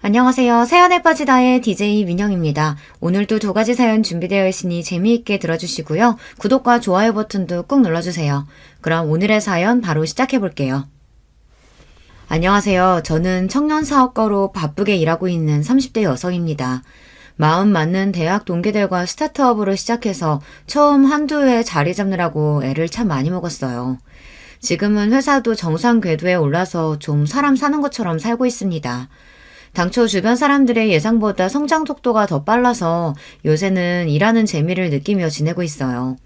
안녕하세요. 사연에 빠지다의 DJ 민영입니다. 오늘도 두 가지 사연 준비되어 있으니 재미있게 들어주시고요. 구독과 좋아요 버튼도 꾹 눌러주세요. 그럼 오늘의 사연 바로 시작해볼게요. 안녕하세요. 저는 청년 사업가로 바쁘게 일하고 있는 30대 여성입니다. 마음 맞는 대학 동기들과 스타트업으로 시작해서 처음 한두 해 자리 잡느라고 애를 참 많이 먹었어요. 지금은 회사도 정상 궤도에 올라서 좀 사람 사는 것처럼 살고 있습니다. 당초 주변 사람들의 예상보다 성장 속도가 더 빨라서 요새는 일하는 재미를 느끼며 지내고 있어요.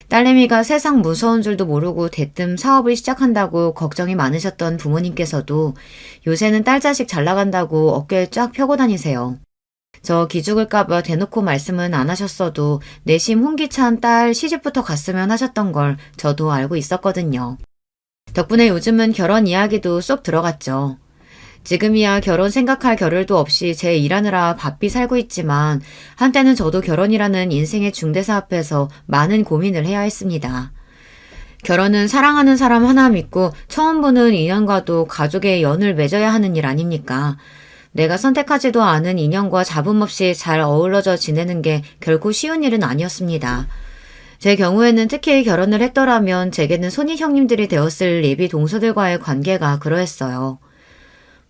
딸내미가 세상 무서운 줄도 모르고 대뜸 사업을 시작한다고 걱정이 많으셨던 부모님께서도 요새는 딸 자식 잘 나간다고 어깨 쫙 펴고 다니세요. 저 기죽을까봐 대놓고 말씀은 안 하셨어도 내심 혼기찬 딸 시집부터 갔으면 하셨던 걸 저도 알고 있었거든요. 덕분에 요즘은 결혼 이야기도 쏙 들어갔죠. 지금이야 결혼 생각할 겨를도 없이 제 일하느라 바삐 살고 있지만 한때는 저도 결혼이라는 인생의 중대사 앞에서 많은 고민을 해야 했습니다. 결혼은 사랑하는 사람 하나 믿고 처음 보는 인연과도 가족의 연을 맺어야 하는 일 아닙니까? 내가 선택하지도 않은 인연과 잡음 없이 잘 어우러져 지내는 게 결코 쉬운 일은 아니었습니다. 제 경우에는 특히 결혼을 했더라면 제게는 손이 형님들이 되었을 예비 동서들과의 관계가 그러했어요.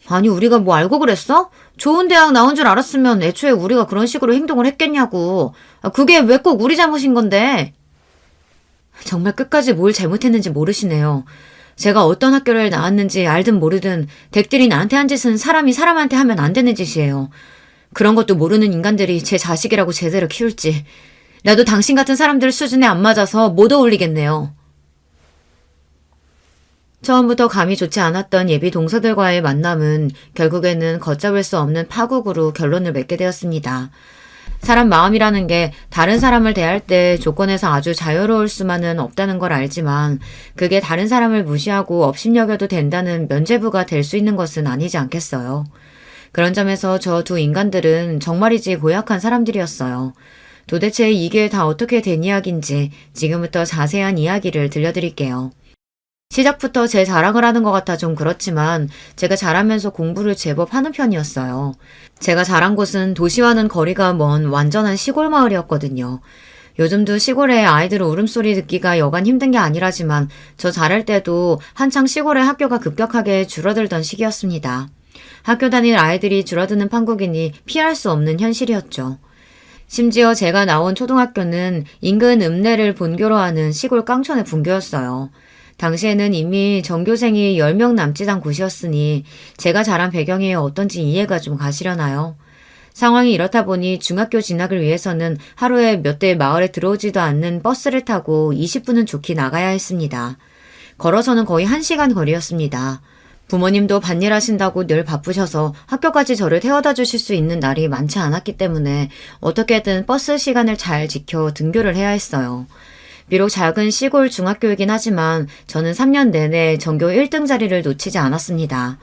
아니 우리가 뭐 알고 그랬어? 좋은 대학 나온 줄 알았으면 애초에 우리가 그런 식으로 행동을 했겠냐고. 그게 왜 꼭 우리 잘못인 건데? 정말 끝까지 뭘 잘못했는지 모르시네요. 제가 어떤 학교를 나왔는지 알든 모르든 댁들이 나한테 한 짓은 사람이 사람한테 하면 안 되는 짓이에요. 그런 것도 모르는 인간들이 제 자식이라고 제대로 키울지. 나도 당신 같은 사람들 수준에 안 맞아서 못 어울리겠네요. 처음부터 감이 좋지 않았던 예비 동서들과의 만남은 결국에는 걷잡을 수 없는 파국으로 결론을 맺게 되었습니다. 사람 마음이라는 게 다른 사람을 대할 때 조건에서 아주 자유로울 수만은 없다는 걸 알지만 그게 다른 사람을 무시하고 업신여겨도 된다는 면죄부가 될 수 있는 것은 아니지 않겠어요. 그런 점에서 저 두 인간들은 정말이지 고약한 사람들이었어요. 도대체 이게 다 어떻게 된 이야기인지 지금부터 자세한 이야기를 들려드릴게요. 시작부터 제 자랑을 하는 것 같아 좀 그렇지만 제가 잘하면서 공부를 제법 하는 편이었어요. 제가 자란 곳은 도시와는 거리가 먼 완전한 시골 마을이었거든요. 요즘도 시골에 아이들 울음소리 듣기가 여간 힘든 게 아니라지만 저 자랄 때도 한창 시골의 학교가 급격하게 줄어들던 시기였습니다. 학교 다닐 아이들이 줄어드는 판국이니 피할 수 없는 현실이었죠. 심지어 제가 나온 초등학교는 인근 읍내를 본교로 하는 시골 깡촌의 분교였어요. 당시에는 이미 전교생이 10명 남짓 한 곳이었으니 제가 자란 배경이 어떤지 이해가 좀 가시려나요? 상황이 이렇다 보니 중학교 진학을 위해서는 하루에 몇 대 마을에 들어오지도 않는 버스를 타고 20분은 좋게 나가야 했습니다. 걸어서는 거의 1시간 거리였습니다. 부모님도 밭일 하신다고 늘 바쁘셔서 학교까지 저를 태워다 주실 수 있는 날이 많지 않았기 때문에 어떻게든 버스 시간을 잘 지켜 등교를 해야 했어요. 비록 작은 시골 중학교이긴 하지만 저는 3년 내내 전교 1등 자리를 놓치지 않았습니다.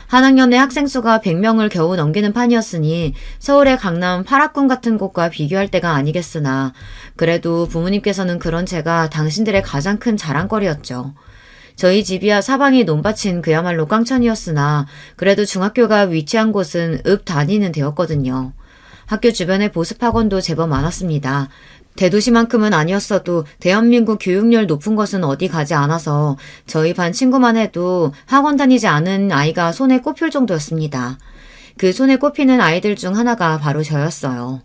한 학년에 학생 수가 100명을 겨우 넘기는 판이었으니 서울의 강남 8학군 같은 곳과 비교할 때가 아니겠으나 그래도 부모님께서는 그런 제가 당신들의 가장 큰 자랑거리였죠. 저희 집이야 사방이 논밭인 그야말로 깡천이었으나 그래도 중학교가 위치한 곳은 읍 단위는 되었거든요. 학교 주변에 보습학원도 제법 많았습니다. 대도시만큼은 아니었어도 대한민국 교육열 높은 것은 어디 가지 않아서 저희 반 친구만 해도 학원 다니지 않은 아이가 손에 꼽힐 정도였습니다. 그 손에 꼽히는 아이들 중 하나가 바로 저였어요.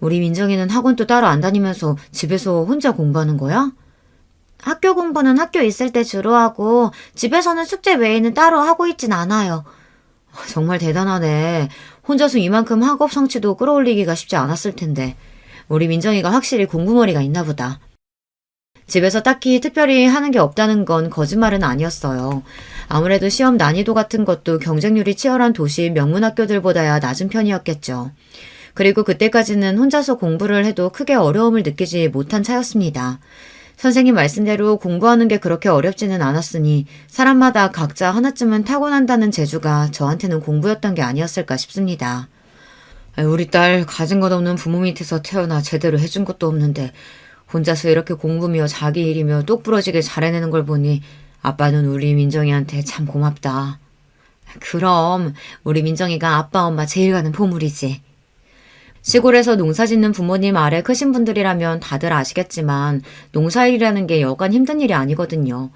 우리 민정이는 학원도 따로 안 다니면서 집에서 혼자 공부하는 거야? 학교 공부는 학교 있을 때 주로 하고 집에서는 숙제 외에는 따로 하고 있진 않아요. 정말 대단하네. 혼자서 이만큼 학업 성취도 끌어올리기가 쉽지 않았을 텐데. 우리 민정이가 확실히 공부머리가 있나 보다. 집에서 딱히 특별히 하는 게 없다는 건 거짓말은 아니었어요. 아무래도 시험 난이도 같은 것도 경쟁률이 치열한 도시 명문학교들보다야 낮은 편이었겠죠. 그리고 그때까지는 혼자서 공부를 해도 크게 어려움을 느끼지 못한 차였습니다. 선생님 말씀대로 공부하는 게 그렇게 어렵지는 않았으니 사람마다 각자 하나쯤은 타고난다는 재주가 저한테는 공부였던 게 아니었을까 싶습니다. 우리 딸 가진 것 없는 부모 밑에서 태어나 제대로 해준 것도 없는데 혼자서 이렇게 공부며 자기 일이며 똑부러지게 잘해내는 걸 보니 아빠는 우리 민정이한테 참 고맙다. 그럼 우리 민정이가 아빠 엄마 제일 가는 보물이지. 시골에서 농사 짓는 부모님 아래 크신 분들이라면 다들 아시겠지만 농사일이라는 게 여간 힘든 일이 아니거든요.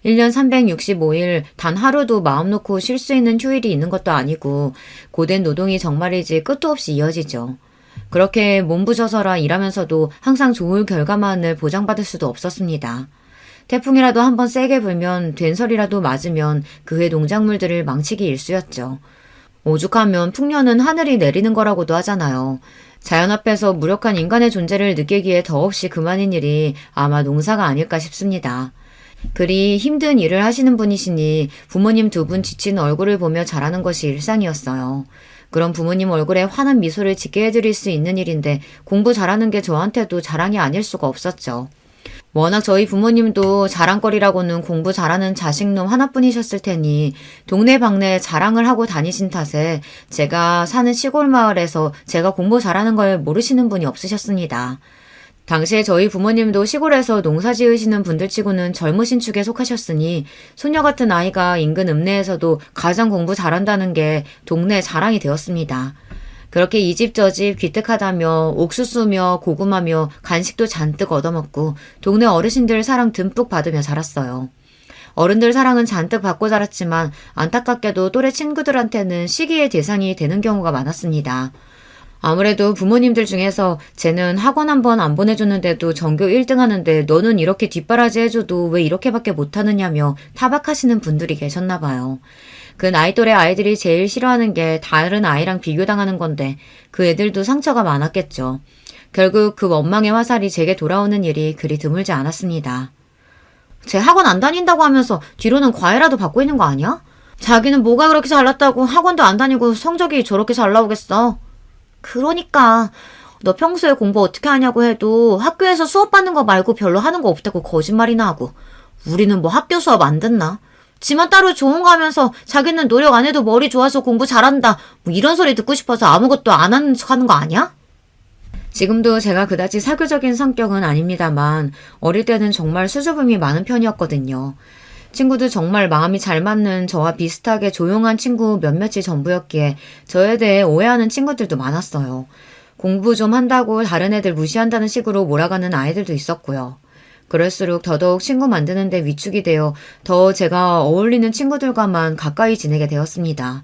1년 365일 단 하루도 마음 놓고 쉴 수 있는 휴일이 있는 것도 아니고 고된 노동이 정말이지 끝도 없이 이어지죠. 그렇게 몸부셔서라 일하면서도 항상 좋을 결과만을 보장받을 수도 없었습니다. 태풍이라도 한번 세게 불면 된설이라도 맞으면 그 해 농작물들을 망치기 일쑤였죠. 오죽하면 풍년은 하늘이 내리는 거라고도 하잖아요. 자연 앞에서 무력한 인간의 존재를 느끼기에 더없이 그만인 일이 아마 농사가 아닐까 싶습니다. 그리 힘든 일을 하시는 분이시니 부모님 두 분 지친 얼굴을 보며 자라는 것이 일상이었어요. 그런 부모님 얼굴에 환한 미소를 짓게 해드릴 수 있는 일인데 공부 잘하는 게 저한테도 자랑이 아닐 수가 없었죠. 워낙 저희 부모님도 자랑거리라고는 공부 잘하는 자식놈 하나뿐이셨을 테니 동네방네 자랑을 하고 다니신 탓에 제가 사는 시골 마을에서 제가 공부 잘하는 걸 모르시는 분이 없으셨습니다. 당시에 저희 부모님도 시골에서 농사 지으시는 분들치고는 젊으신 축에 속하셨으니 소녀 같은 아이가 인근 읍내에서도 가장 공부 잘한다는 게 동네 자랑이 되었습니다. 그렇게 이 집 저 집 귀뜩하다며 옥수수며 고구마며 간식도 잔뜩 얻어먹고 동네 어르신들 사랑 듬뿍 받으며 자랐어요. 어른들 사랑은 잔뜩 받고 자랐지만 안타깝게도 또래 친구들한테는 시기의 대상이 되는 경우가 많았습니다. 아무래도 부모님들 중에서 쟤는 학원 한 번 안 보내줬는데도 전교 1등 하는데 너는 이렇게 뒷바라지 해줘도 왜 이렇게밖에 못하느냐며 타박하시는 분들이 계셨나 봐요. 그 나이 또래 아이들이 제일 싫어하는 게 다른 아이랑 비교당하는 건데 그 애들도 상처가 많았겠죠. 결국 그 원망의 화살이 제게 돌아오는 일이 그리 드물지 않았습니다. 쟤 학원 안 다닌다고 하면서 뒤로는 과외라도 받고 있는 거 아니야? 자기는 뭐가 그렇게 잘났다고 학원도 안 다니고 성적이 저렇게 잘 나오겠어. 그러니까 너 평소에 공부 어떻게 하냐고 해도 학교에서 수업 받는 거 말고 별로 하는 거 없다고 거짓말이나 하고 우리는 뭐 학교 수업 안 듣나? 지만 따로 좋은 거 하면서 자기는 노력 안 해도 머리 좋아서 공부 잘한다 뭐 이런 소리 듣고 싶어서 아무것도 안 하는 척 하는 거 아니야? 지금도 제가 그다지 사교적인 성격은 아닙니다만 어릴 때는 정말 수줍음이 많은 편이었거든요. 친구도 정말 마음이 잘 맞는 저와 비슷하게 조용한 친구 몇몇이 전부였기에 저에 대해 오해하는 친구들도 많았어요. 공부 좀 한다고 다른 애들 무시한다는 식으로 몰아가는 아이들도 있었고요. 그럴수록 더더욱 친구 만드는 데 위축이 되어 더 제가 어울리는 친구들과만 가까이 지내게 되었습니다.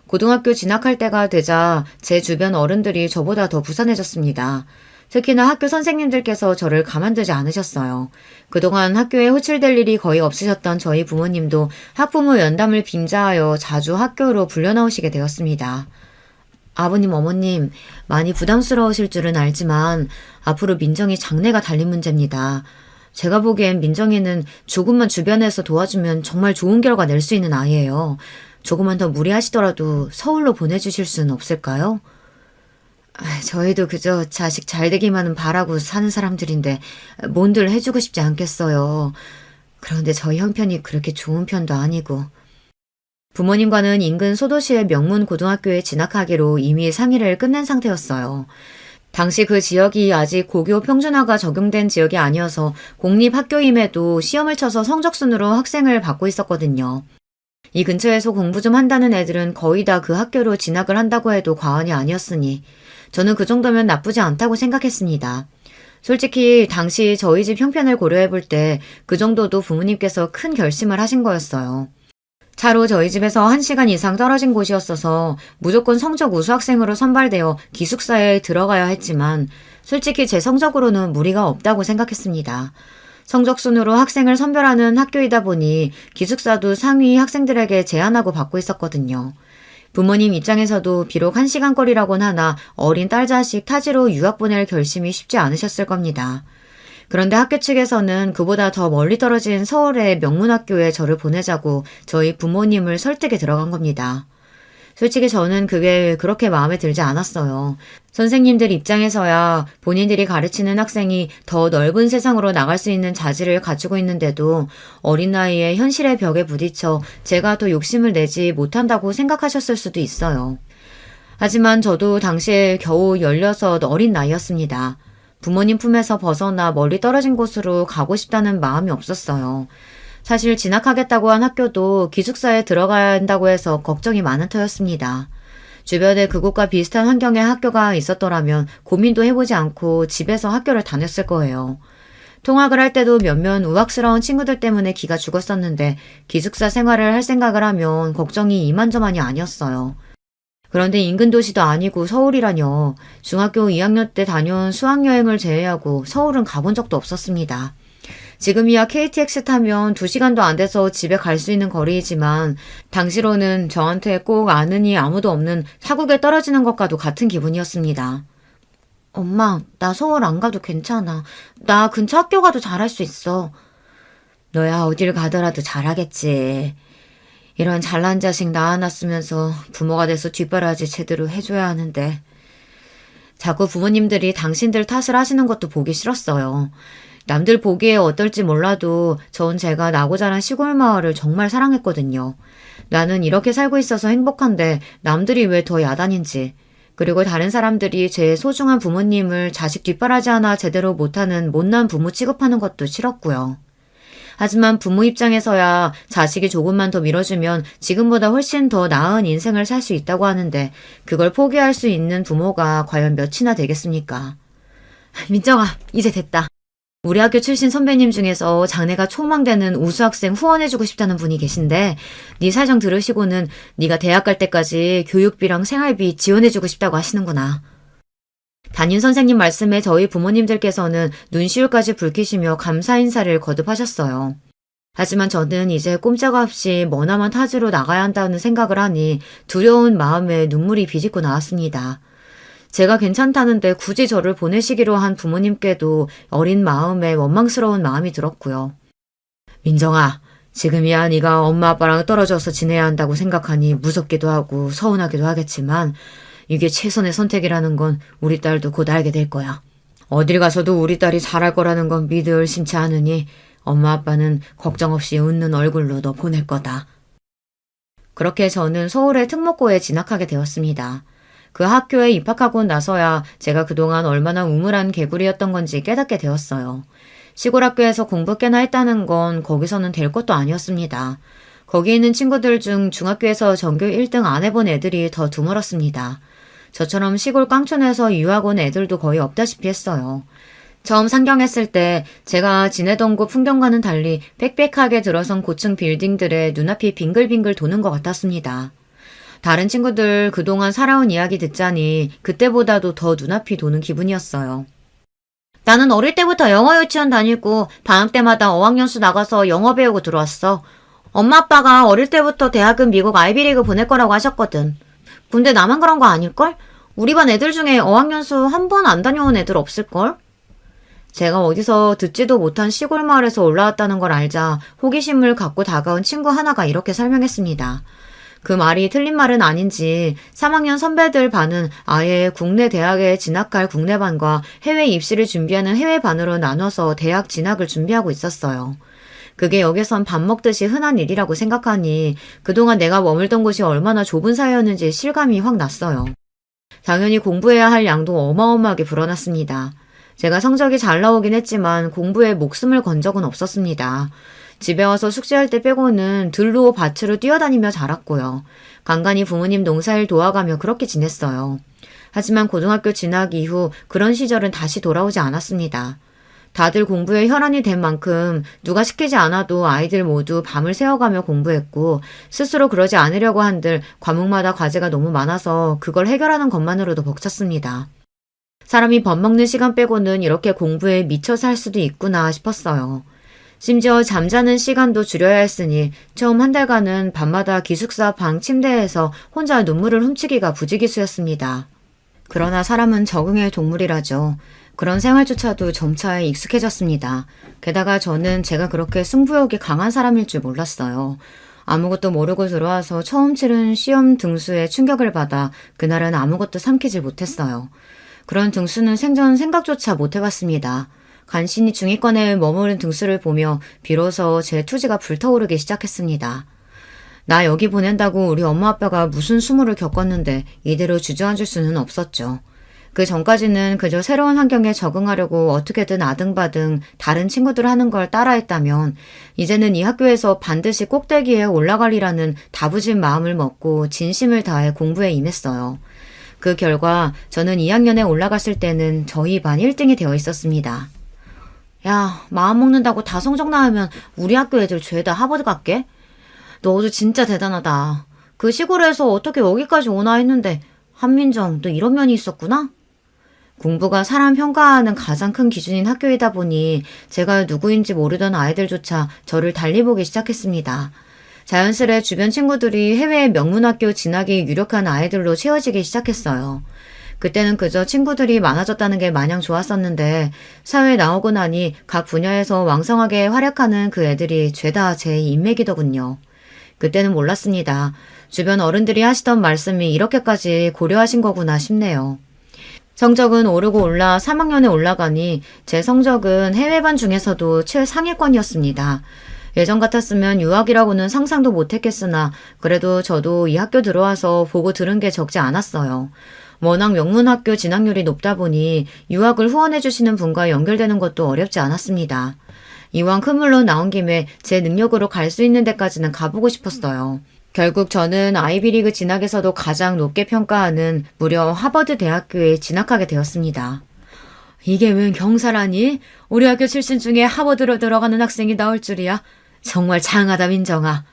고등학교 진학할 때가 되자 제 주변 어른들이 저보다 더 부산해졌습니다. 특히나 학교 선생님들께서 저를 가만두지 않으셨어요. 그동안 학교에 호출될 일이 거의 없으셨던 저희 부모님도 학부모 연담을 빙자하여 자주 학교로 불려나오시게 되었습니다. 아버님, 어머님, 많이 부담스러우실 줄은 알지만 앞으로 민정이 장래가 달린 문제입니다. 제가 보기엔 민정이는 조금만 주변에서 도와주면 정말 좋은 결과 낼 수 있는 아이예요. 조금만 더 무리하시더라도 서울로 보내주실 수는 없을까요? 저희도 그저 자식 잘 되기만은 바라고 사는 사람들인데 뭔들 해주고 싶지 않겠어요. 그런데 저희 형편이 그렇게 좋은 편도 아니고. 부모님과는 인근 소도시의 명문 고등학교에 진학하기로 이미 상의를 끝낸 상태였어요. 당시 그 지역이 아직 고교 평준화가 적용된 지역이 아니어서 공립학교임에도 시험을 쳐서 성적순으로 학생을 받고 있었거든요. 이 근처에서 공부 좀 한다는 애들은 거의 다 그 학교로 진학을 한다고 해도 과언이 아니었으니 저는 그 정도면 나쁘지 않다고 생각했습니다. 솔직히 당시 저희 집 형편을 고려해 볼 때 그 정도도 부모님께서 큰 결심을 하신 거였어요. 차로 저희 집에서 1시간 이상 떨어진 곳이었어서 무조건 성적 우수 학생으로 선발되어 기숙사에 들어가야 했지만 솔직히 제 성적으로는 무리가 없다고 생각했습니다. 성적 순으로 학생을 선별하는 학교이다 보니 기숙사도 상위 학생들에게 제한하고 받고 있었거든요. 부모님 입장에서도 비록 1시간 거리라곤 하나 어린 딸 자식 타지로 유학 보낼 결심이 쉽지 않으셨을 겁니다. 그런데 학교 측에서는 그보다 더 멀리 떨어진 서울의 명문학교에 저를 보내자고 저희 부모님을 설득에 들어간 겁니다. 솔직히 저는 그게 그렇게 마음에 들지 않았어요. 선생님들 입장에서야 본인들이 가르치는 학생이 더 넓은 세상으로 나갈 수 있는 자질을 갖추고 있는데도 어린 나이에 현실의 벽에 부딪혀 제가 더 욕심을 내지 못한다고 생각하셨을 수도 있어요. 하지만 저도 당시에 겨우 16 어린 나이였습니다. 부모님 품에서 벗어나 멀리 떨어진 곳으로 가고 싶다는 마음이 없었어요. 사실 진학하겠다고 한 학교도 기숙사에 들어가야 한다고 해서 걱정이 많은 터였습니다. 주변에 그곳과 비슷한 환경의 학교가 있었더라면 고민도 해보지 않고 집에서 학교를 다녔을 거예요. 통학을 할 때도 몇몇 우악스러운 친구들 때문에 기가 죽었었는데 기숙사 생활을 할 생각을 하면 걱정이 이만저만이 아니었어요. 그런데 인근 도시도 아니고 서울이라뇨. 중학교 2학년 때 다녀온 수학여행을 제외하고 서울은 가본 적도 없었습니다. 지금이야 KTX 타면 2시간도 안 돼서 집에 갈 수 있는 거리이지만 당시로는 저한테 꼭 아느니 아무도 없는 타국에 떨어지는 것과도 같은 기분이었습니다. 엄마, 나 서울 안 가도 괜찮아. 나 근처 학교 가도 잘할 수 있어. 너야 어딜 가더라도 잘하겠지. 이런 잘난 자식 낳아놨으면서 부모가 돼서 뒷바라지 제대로 해줘야 하는데. 자꾸 부모님들이 당신들 탓을 하시는 것도 보기 싫었어요. 남들 보기에 어떨지 몰라도 전 제가 나고 자란 시골 마을을 정말 사랑했거든요. 나는 이렇게 살고 있어서 행복한데 남들이 왜 더 야단인지. 그리고 다른 사람들이 제 소중한 부모님을 자식 뒷바라지 하나 제대로 못하는 못난 부모 취급하는 것도 싫었고요. 하지만 부모 입장에서야 자식이 조금만 더 밀어주면 지금보다 훨씬 더 나은 인생을 살 수 있다고 하는데 그걸 포기할 수 있는 부모가 과연 몇이나 되겠습니까? 민정아, 이제 됐다. 우리 학교 출신 선배님 중에서 장래가 촉망되는 우수학생 후원해주고 싶다는 분이 계신데 네 사정 들으시고는 네가 대학 갈 때까지 교육비랑 생활비 지원해주고 싶다고 하시는구나. 담임 선생님 말씀에 저희 부모님들께서는 눈시울까지 붉히시며 감사 인사를 거듭하셨어요. 하지만 저는 이제 꼼짝없이 머나먼 타지로 나가야 한다는 생각을 하니 두려운 마음에 눈물이 비집고 나왔습니다. 제가 괜찮다는데 굳이 저를 보내시기로 한 부모님께도 어린 마음에 원망스러운 마음이 들었고요. 민정아, 지금이야 네가 엄마 아빠랑 떨어져서 지내야 한다고 생각하니 무섭기도 하고 서운하기도 하겠지만 이게 최선의 선택이라는 건 우리 딸도 곧 알게 될 거야. 어딜 가서도 우리 딸이 잘할 거라는 건 믿을 의심치 않으니 엄마 아빠는 걱정 없이 웃는 얼굴로 너 보낼 거다. 그렇게 저는 서울의 특목고에 진학하게 되었습니다. 그 학교에 입학하고 나서야 제가 그동안 얼마나 우물한 개구리였던 건지 깨닫게 되었어요. 시골 학교에서 공부 꽤나 했다는 건 거기서는 될 것도 아니었습니다. 거기 있는 친구들 중 중학교에서 전교 1등 안 해본 애들이 더 드물었습니다. 저처럼 시골 깡촌에서 유학 온 애들도 거의 없다시피 했어요. 처음 상경했을 때 제가 지내던 곳 풍경과는 달리 빽빽하게 들어선 고층 빌딩들의 눈앞이 빙글빙글 도는 것 같았습니다. 다른 친구들 그동안 살아온 이야기 듣자니 그때보다도 더 눈앞이 도는 기분이었어요. 나는 어릴 때부터 영어 유치원 다니고 방학 때마다 어학연수 나가서 영어 배우고 들어왔어. 엄마 아빠가 어릴 때부터 대학은 미국 아이비리그 보낼 거라고 하셨거든. 근데 나만 그런 거 아닐걸? 우리 반 애들 중에 어학연수 한 번 안 다녀온 애들 없을걸? 제가 어디서 듣지도 못한 시골 마을에서 올라왔다는 걸 알자 호기심을 갖고 다가온 친구 하나가 이렇게 설명했습니다. 그 말이 틀린 말은 아닌지 3학년 선배들 반은 아예 국내 대학에 진학할 국내반과 해외 입시를 준비하는 해외반으로 나눠서 대학 진학을 준비하고 있었어요. 그게 여기선 밥 먹듯이 흔한 일이라고 생각하니 그동안 내가 머물던 곳이 얼마나 좁은 사이였는지 실감이 확 났어요. 당연히 공부해야 할 양도 어마어마하게 불어났습니다. 제가 성적이 잘 나오긴 했지만 공부에 목숨을 건 적은 없었습니다. 집에 와서 숙제할 때 빼고는 들로 밭으로 뛰어다니며 자랐고요. 간간히 부모님 농사일 도와가며 그렇게 지냈어요. 하지만 고등학교 진학 이후 그런 시절은 다시 돌아오지 않았습니다. 다들 공부에 혈안이 된 만큼 누가 시키지 않아도 아이들 모두 밤을 새워가며 공부했고 스스로 그러지 않으려고 한들 과목마다 과제가 너무 많아서 그걸 해결하는 것만으로도 벅찼습니다. 사람이 밥 먹는 시간 빼고는 이렇게 공부에 미쳐 살 수도 있구나 싶었어요. 심지어 잠자는 시간도 줄여야 했으니 처음 한 달간은 밤마다 기숙사 방 침대에서 혼자 눈물을 훔치기가 부지기수였습니다. 그러나 사람은 적응의 동물이라죠. 그런 생활조차도 점차 익숙해졌습니다. 게다가 저는 제가 그렇게 승부욕이 강한 사람일 줄 몰랐어요. 아무것도 모르고 들어와서 처음 치른 시험 등수에 충격을 받아 그날은 아무것도 삼키질 못했어요. 그런 등수는 생전 생각조차 못 해봤습니다. 간신히 중위권에 머무른 등수를 보며 비로소 제 투지가 불타오르기 시작했습니다. 나 여기 보낸다고 우리 엄마 아빠가 무슨 수모를 겪었는데 이대로 주저앉을 수는 없었죠. 그 전까지는 그저 새로운 환경에 적응하려고 어떻게든 아등바등 다른 친구들 하는 걸 따라했다면 이제는 이 학교에서 반드시 꼭대기에 올라가리라는 다부진 마음을 먹고 진심을 다해 공부에 임했어요. 그 결과 저는 2학년에 올라갔을 때는 저희 반 1등이 되어 있었습니다. 야, 마음 먹는다고 다 성적 나으면 우리 학교 애들 죄다 하버드 갈게? 너도 진짜 대단하다. 그 시골에서 어떻게 여기까지 오나 했는데 한민정, 너 이런 면이 있었구나? 공부가 사람 평가하는 가장 큰 기준인 학교이다 보니 제가 누구인지 모르던 아이들조차 저를 달리 보기 시작했습니다. 자연스레 주변 친구들이 해외 명문학교 진학이 유력한 아이들로 채워지기 시작했어요. 그때는 그저 친구들이 많아졌다는 게 마냥 좋았었는데 사회에 나오고 나니 각 분야에서 왕성하게 활약하는 그 애들이 죄다 제 인맥이더군요. 그때는 몰랐습니다. 주변 어른들이 하시던 말씀이 이렇게까지 고려하신 거구나 싶네요. 성적은 오르고 올라 3학년에 올라가니 제 성적은 해외반 중에서도 최상위권이었습니다. 예전 같았으면 유학이라고는 상상도 못했겠으나 그래도 저도 이 학교 들어와서 보고 들은 게 적지 않았어요. 워낙 명문학교 진학률이 높다 보니 유학을 후원해 주시는 분과 연결되는 것도 어렵지 않았습니다. 이왕 큰 물로 나온 김에 제 능력으로 갈 수 있는 데까지는 가보고 싶었어요. 결국 저는 아이비리그 진학에서도 가장 높게 평가하는 무려 하버드 대학교에 진학하게 되었습니다. 이게 웬 경사라니? 우리 학교 출신 중에 하버드로 들어가는 학생이 나올 줄이야. 정말 장하다 민정아.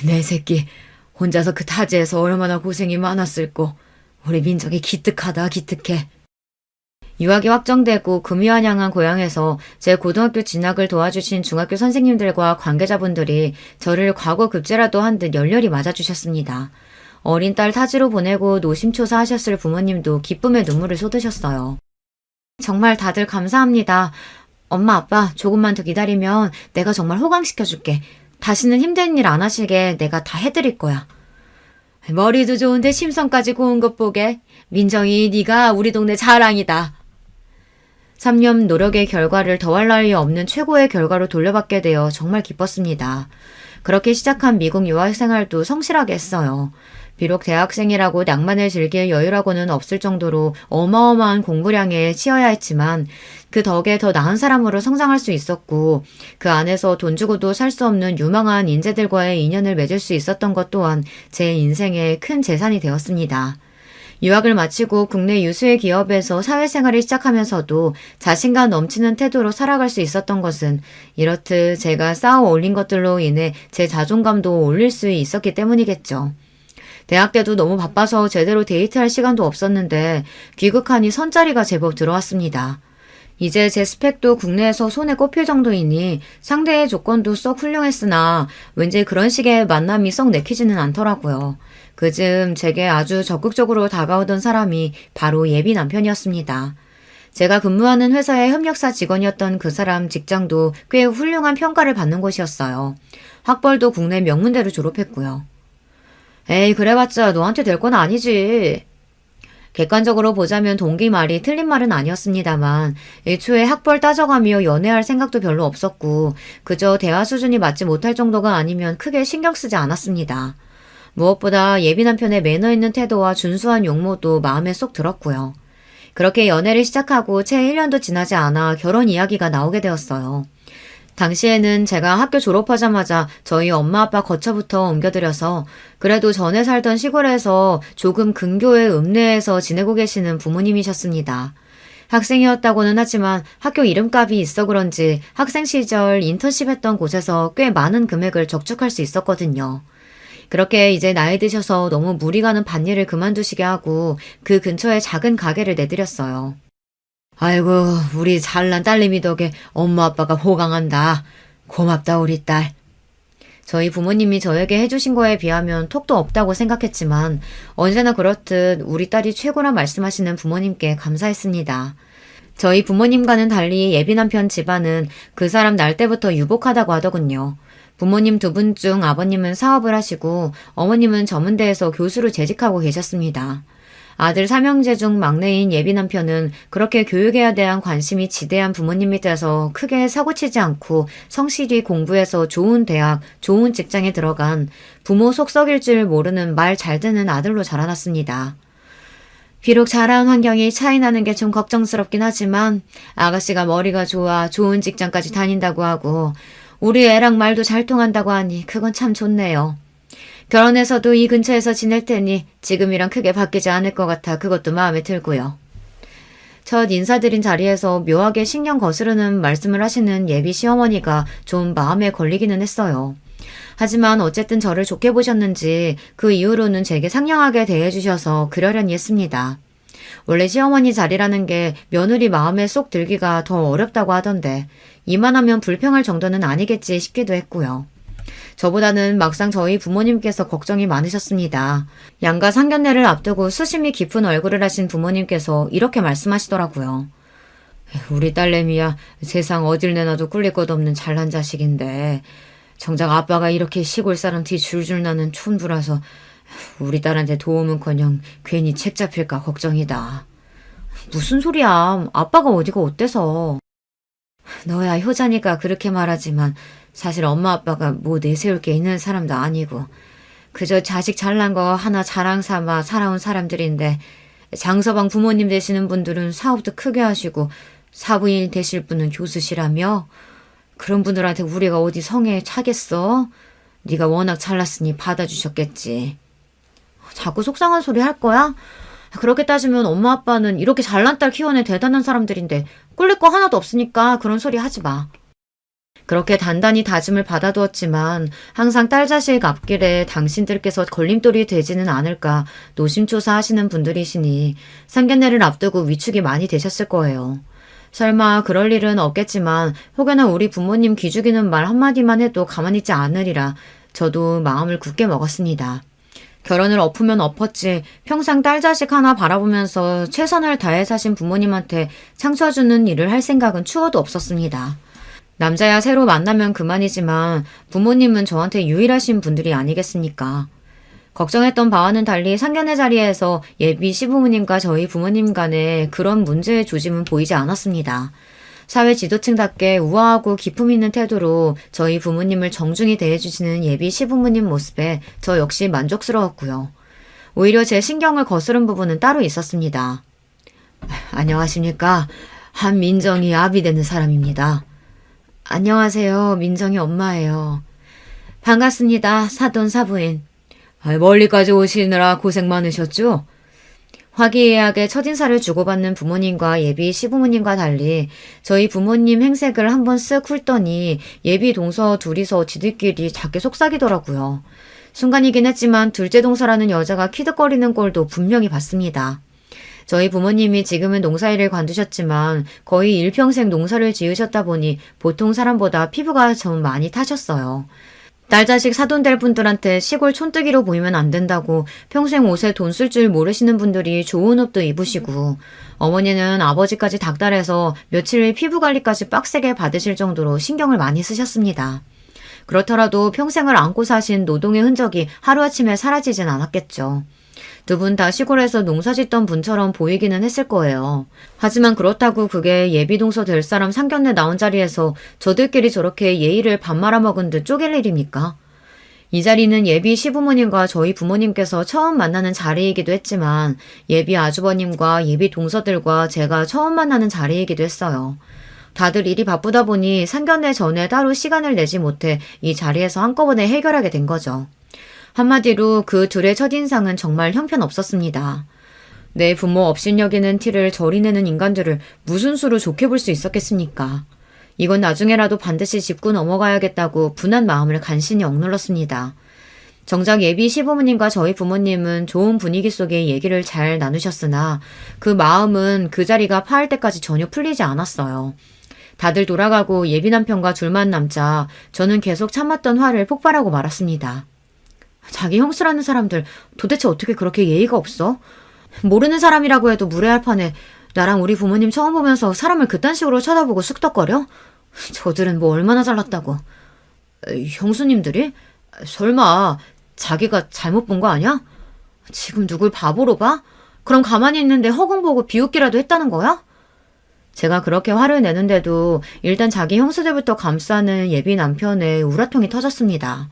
내 새끼 혼자서 그 타지에서 얼마나 고생이 많았을꼬. 우리 민정이 기특하다 기특해. 유학이 확정되고 금이환영한 고향에서 제 고등학교 진학을 도와주신 중학교 선생님들과 관계자분들이 저를 과거 급제라도 한 듯 열렬히 맞아주셨습니다. 어린 딸 타지로 보내고 노심초사하셨을 부모님도 기쁨의 눈물을 쏟으셨어요. 정말 다들 감사합니다. 엄마 아빠 조금만 더 기다리면 내가 정말 호강시켜줄게. 다시는 힘든 일 안 하시게 내가 다 해드릴 거야. 머리도 좋은데 심성까지 고운 것 보게. 민정이 네가 우리 동네 자랑이다. 3년 노력의 결과를 더할 나위 없는 최고의 결과로 돌려받게 되어 정말 기뻤습니다. 그렇게 시작한 미국 유학 생활도 성실하게 했어요. 비록 대학생이라고 낭만을 즐길 여유라고는 없을 정도로 어마어마한 공부량에 치여야 했지만 그 덕에 더 나은 사람으로 성장할 수 있었고 그 안에서 돈 주고도 살 수 없는 유망한 인재들과의 인연을 맺을 수 있었던 것 또한 제 인생의 큰 재산이 되었습니다. 유학을 마치고 국내 유수의 기업에서 사회생활을 시작하면서도 자신감 넘치는 태도로 살아갈 수 있었던 것은 이렇듯 제가 쌓아 올린 것들로 인해 제 자존감도 올릴 수 있었기 때문이겠죠. 대학 때도 너무 바빠서 제대로 데이트할 시간도 없었는데 귀국하니 선자리가 제법 들어왔습니다. 이제 제 스펙도 국내에서 손에 꼽힐 정도이니 상대의 조건도 썩 훌륭했으나 왠지 그런 식의 만남이 썩 내키지는 않더라고요. 그즈음 제게 아주 적극적으로 다가오던 사람이 바로 예비 남편이었습니다. 제가 근무하는 회사의 협력사 직원이었던 그 사람 직장도 꽤 훌륭한 평가를 받는 곳이었어요. 학벌도 국내 명문대로 졸업했고요. 에이 그래봤자 너한테 될 건 아니지. 객관적으로 보자면 동기 말이 틀린 말은 아니었습니다만 애초에 학벌 따져가며 연애할 생각도 별로 없었고 그저 대화 수준이 맞지 못할 정도가 아니면 크게 신경 쓰지 않았습니다. 무엇보다 예비 남편의 매너 있는 태도와 준수한 용모도 마음에 쏙 들었고요. 그렇게 연애를 시작하고 채 1년도 지나지 않아 결혼 이야기가 나오게 되었어요. 당시에는 제가 학교 졸업하자마자 저희 엄마 아빠 거처부터 옮겨드려서 그래도 전에 살던 시골에서 조금 근교의 읍내에서 지내고 계시는 부모님이셨습니다. 학생이었다고는 하지만 학교 이름값이 있어 그런지 학생 시절 인턴십 했던 곳에서 꽤 많은 금액을 적축할 수 있었거든요. 그렇게 이제 나이 드셔서 너무 무리 가는 밭일을 그만두시게 하고 그 근처에 작은 가게를 내드렸어요. 아이고 우리 잘난 딸내미 덕에 엄마 아빠가 호강한다. 고맙다 우리 딸. 저희 부모님이 저에게 해주신 거에 비하면 톡도 없다고 생각했지만 언제나 그렇듯 우리 딸이 최고라 말씀하시는 부모님께 감사했습니다. 저희 부모님과는 달리 예비 남편 집안은 그 사람 날 때부터 유복하다고 하더군요. 부모님 두 분 중 아버님은 사업을 하시고 어머님은 전문대에서 교수로 재직하고 계셨습니다. 아들 삼형제 중 막내인 예비 남편은 그렇게 교육에 대한 관심이 지대한 부모님 밑에서 크게 사고치지 않고 성실히 공부해서 좋은 대학, 좋은 직장에 들어간 부모 속 썩일 줄 모르는 말 잘 듣는 아들로 자라났습니다. 비록 자라온 환경이 차이 나는 게 좀 걱정스럽긴 하지만 아가씨가 머리가 좋아 좋은 직장까지 다닌다고 하고 우리 애랑 말도 잘 통한다고 하니 그건 참 좋네요. 결혼해서도 이 근처에서 지낼 테니 지금이랑 크게 바뀌지 않을 것 같아 그것도 마음에 들고요. 첫 인사드린 자리에서 묘하게 신경 거스르는 말씀을 하시는 예비 시어머니가 좀 마음에 걸리기는 했어요. 하지만 어쨌든 저를 좋게 보셨는지 그 이후로는 제게 상냥하게 대해주셔서 그러려니 했습니다. 원래 시어머니 자리라는 게 며느리 마음에 쏙 들기가 더 어렵다고 하던데 이만하면 불평할 정도는 아니겠지 싶기도 했고요. 저보다는 막상 저희 부모님께서 걱정이 많으셨습니다. 양가 상견례를 앞두고 수심이 깊은 얼굴을 하신 부모님께서 이렇게 말씀하시더라고요. 우리 딸내미야 세상 어딜 내놔도 꿀릴 것 없는 잘난 자식인데 정작 아빠가 이렇게 시골 사람 뒤 줄줄 나는 촌부라서 우리 딸한테 도움은커녕 괜히 책 잡힐까 걱정이다. 무슨 소리야. 아빠가 어디가 어때서. 너야 효자니까 그렇게 말하지만 사실 엄마 아빠가 뭐 내세울 게 있는 사람도 아니고 그저 자식 잘난 거 하나 자랑 삼아 살아온 사람들인데 장서방 부모님 되시는 분들은 사업도 크게 하시고 사부인 되실 분은 교수시라며 그런 분들한테 우리가 어디 성에 차겠어? 네가 워낙 잘났으니 받아주셨겠지. 자꾸 속상한 소리 할 거야? 그렇게 따지면 엄마 아빠는 이렇게 잘난 딸 키워낸 대단한 사람들인데 꿀릴 거 하나도 없으니까 그런 소리 하지 마. 그렇게 단단히 다짐을 받아두었지만 항상 딸 자식 앞길에 당신들께서 걸림돌이 되지는 않을까 노심초사하시는 분들이시니 상견례를 앞두고 위축이 많이 되셨을 거예요. 설마 그럴 일은 없겠지만 혹여나 우리 부모님 기죽이는 말 한마디만 해도 가만히 있지 않으리라 저도 마음을 굳게 먹었습니다. 결혼을 엎으면 엎었지 평생 딸 자식 하나 바라보면서 최선을 다해 사신 부모님한테 상처 주는 일을 할 생각은 추워도 없었습니다. 남자야 새로 만나면 그만이지만 부모님은 저한테 유일하신 분들이 아니겠습니까? 걱정했던 바와는 달리 상견례 자리에서 예비 시부모님과 저희 부모님 간에 그런 문제의 조짐은 보이지 않았습니다. 사회 지도층답게 우아하고 기품 있는 태도로 저희 부모님을 정중히 대해주시는 예비 시부모님 모습에 저 역시 만족스러웠고요. 오히려 제 신경을 거스른 부분은 따로 있었습니다. 안녕하십니까. 한민정이 아비 되는 사람입니다. 안녕하세요. 민정이 엄마예요. 반갑습니다. 사돈 사부인. 멀리까지 오시느라 고생 많으셨죠? 화기애애하게 첫인사를 주고받는 부모님과 예비 시부모님과 달리 저희 부모님 행색을 한번 쓱 훑더니 예비 동서 둘이서 지들끼리 작게 속삭이더라고요. 순간이긴 했지만 둘째 동서라는 여자가 키득거리는 꼴도 분명히 봤습니다. 저희 부모님이 지금은 농사일을 관두셨지만 거의 일평생 농사를 지으셨다 보니 보통 사람보다 피부가 좀 많이 타셨어요. 딸 자식 사돈될 분들한테 시골 촌뜨기로 보이면 안 된다고 평생 옷에 돈 쓸 줄 모르시는 분들이 좋은 옷도 입으시고 어머니는 아버지까지 닥달해서 며칠 피부 관리까지 빡세게 받으실 정도로 신경을 많이 쓰셨습니다. 그렇더라도 평생을 안고 사신 노동의 흔적이 하루아침에 사라지진 않았겠죠. 두 분 다 시골에서 농사 짓던 분처럼 보이기는 했을 거예요. 하지만 그렇다고 그게 예비동서 될 사람 상견례 나온 자리에서 저들끼리 저렇게 예의를 밥 말아먹은 듯 쪼갤 일입니까? 이 자리는 예비 시부모님과 저희 부모님께서 처음 만나는 자리이기도 했지만 예비 아주버님과 예비 동서들과 제가 처음 만나는 자리이기도 했어요. 다들 일이 바쁘다 보니 상견례 전에 따로 시간을 내지 못해 이 자리에서 한꺼번에 해결하게 된 거죠. 한마디로 그 둘의 첫인상은 정말 형편없었습니다. 내 부모 업신여기는 티를 저리 내는 인간들을 무슨 수로 좋게 볼 수 있었겠습니까? 이건 나중에라도 반드시 짚고 넘어가야겠다고 분한 마음을 간신히 억눌렀습니다. 정작 예비 시부모님과 저희 부모님은 좋은 분위기 속에 얘기를 잘 나누셨으나 그 마음은 그 자리가 파할 때까지 전혀 풀리지 않았어요. 다들 돌아가고 예비 남편과 둘만 남자 저는 계속 참았던 화를 폭발하고 말았습니다. 자기 형수라는 사람들 도대체 어떻게 그렇게 예의가 없어? 모르는 사람이라고 해도 무례할 판에 나랑 우리 부모님 처음 보면서 사람을 그딴 식으로 쳐다보고 쑥덕거려? 저들은 뭐 얼마나 잘났다고. 형수님들이? 설마 자기가 잘못 본 거 아니야? 지금 누굴 바보로 봐? 그럼 가만히 있는데 허공 보고 비웃기라도 했다는 거야? 제가 그렇게 화를 내는데도 일단 자기 형수들부터 감싸는 예비 남편의 우라통이 터졌습니다.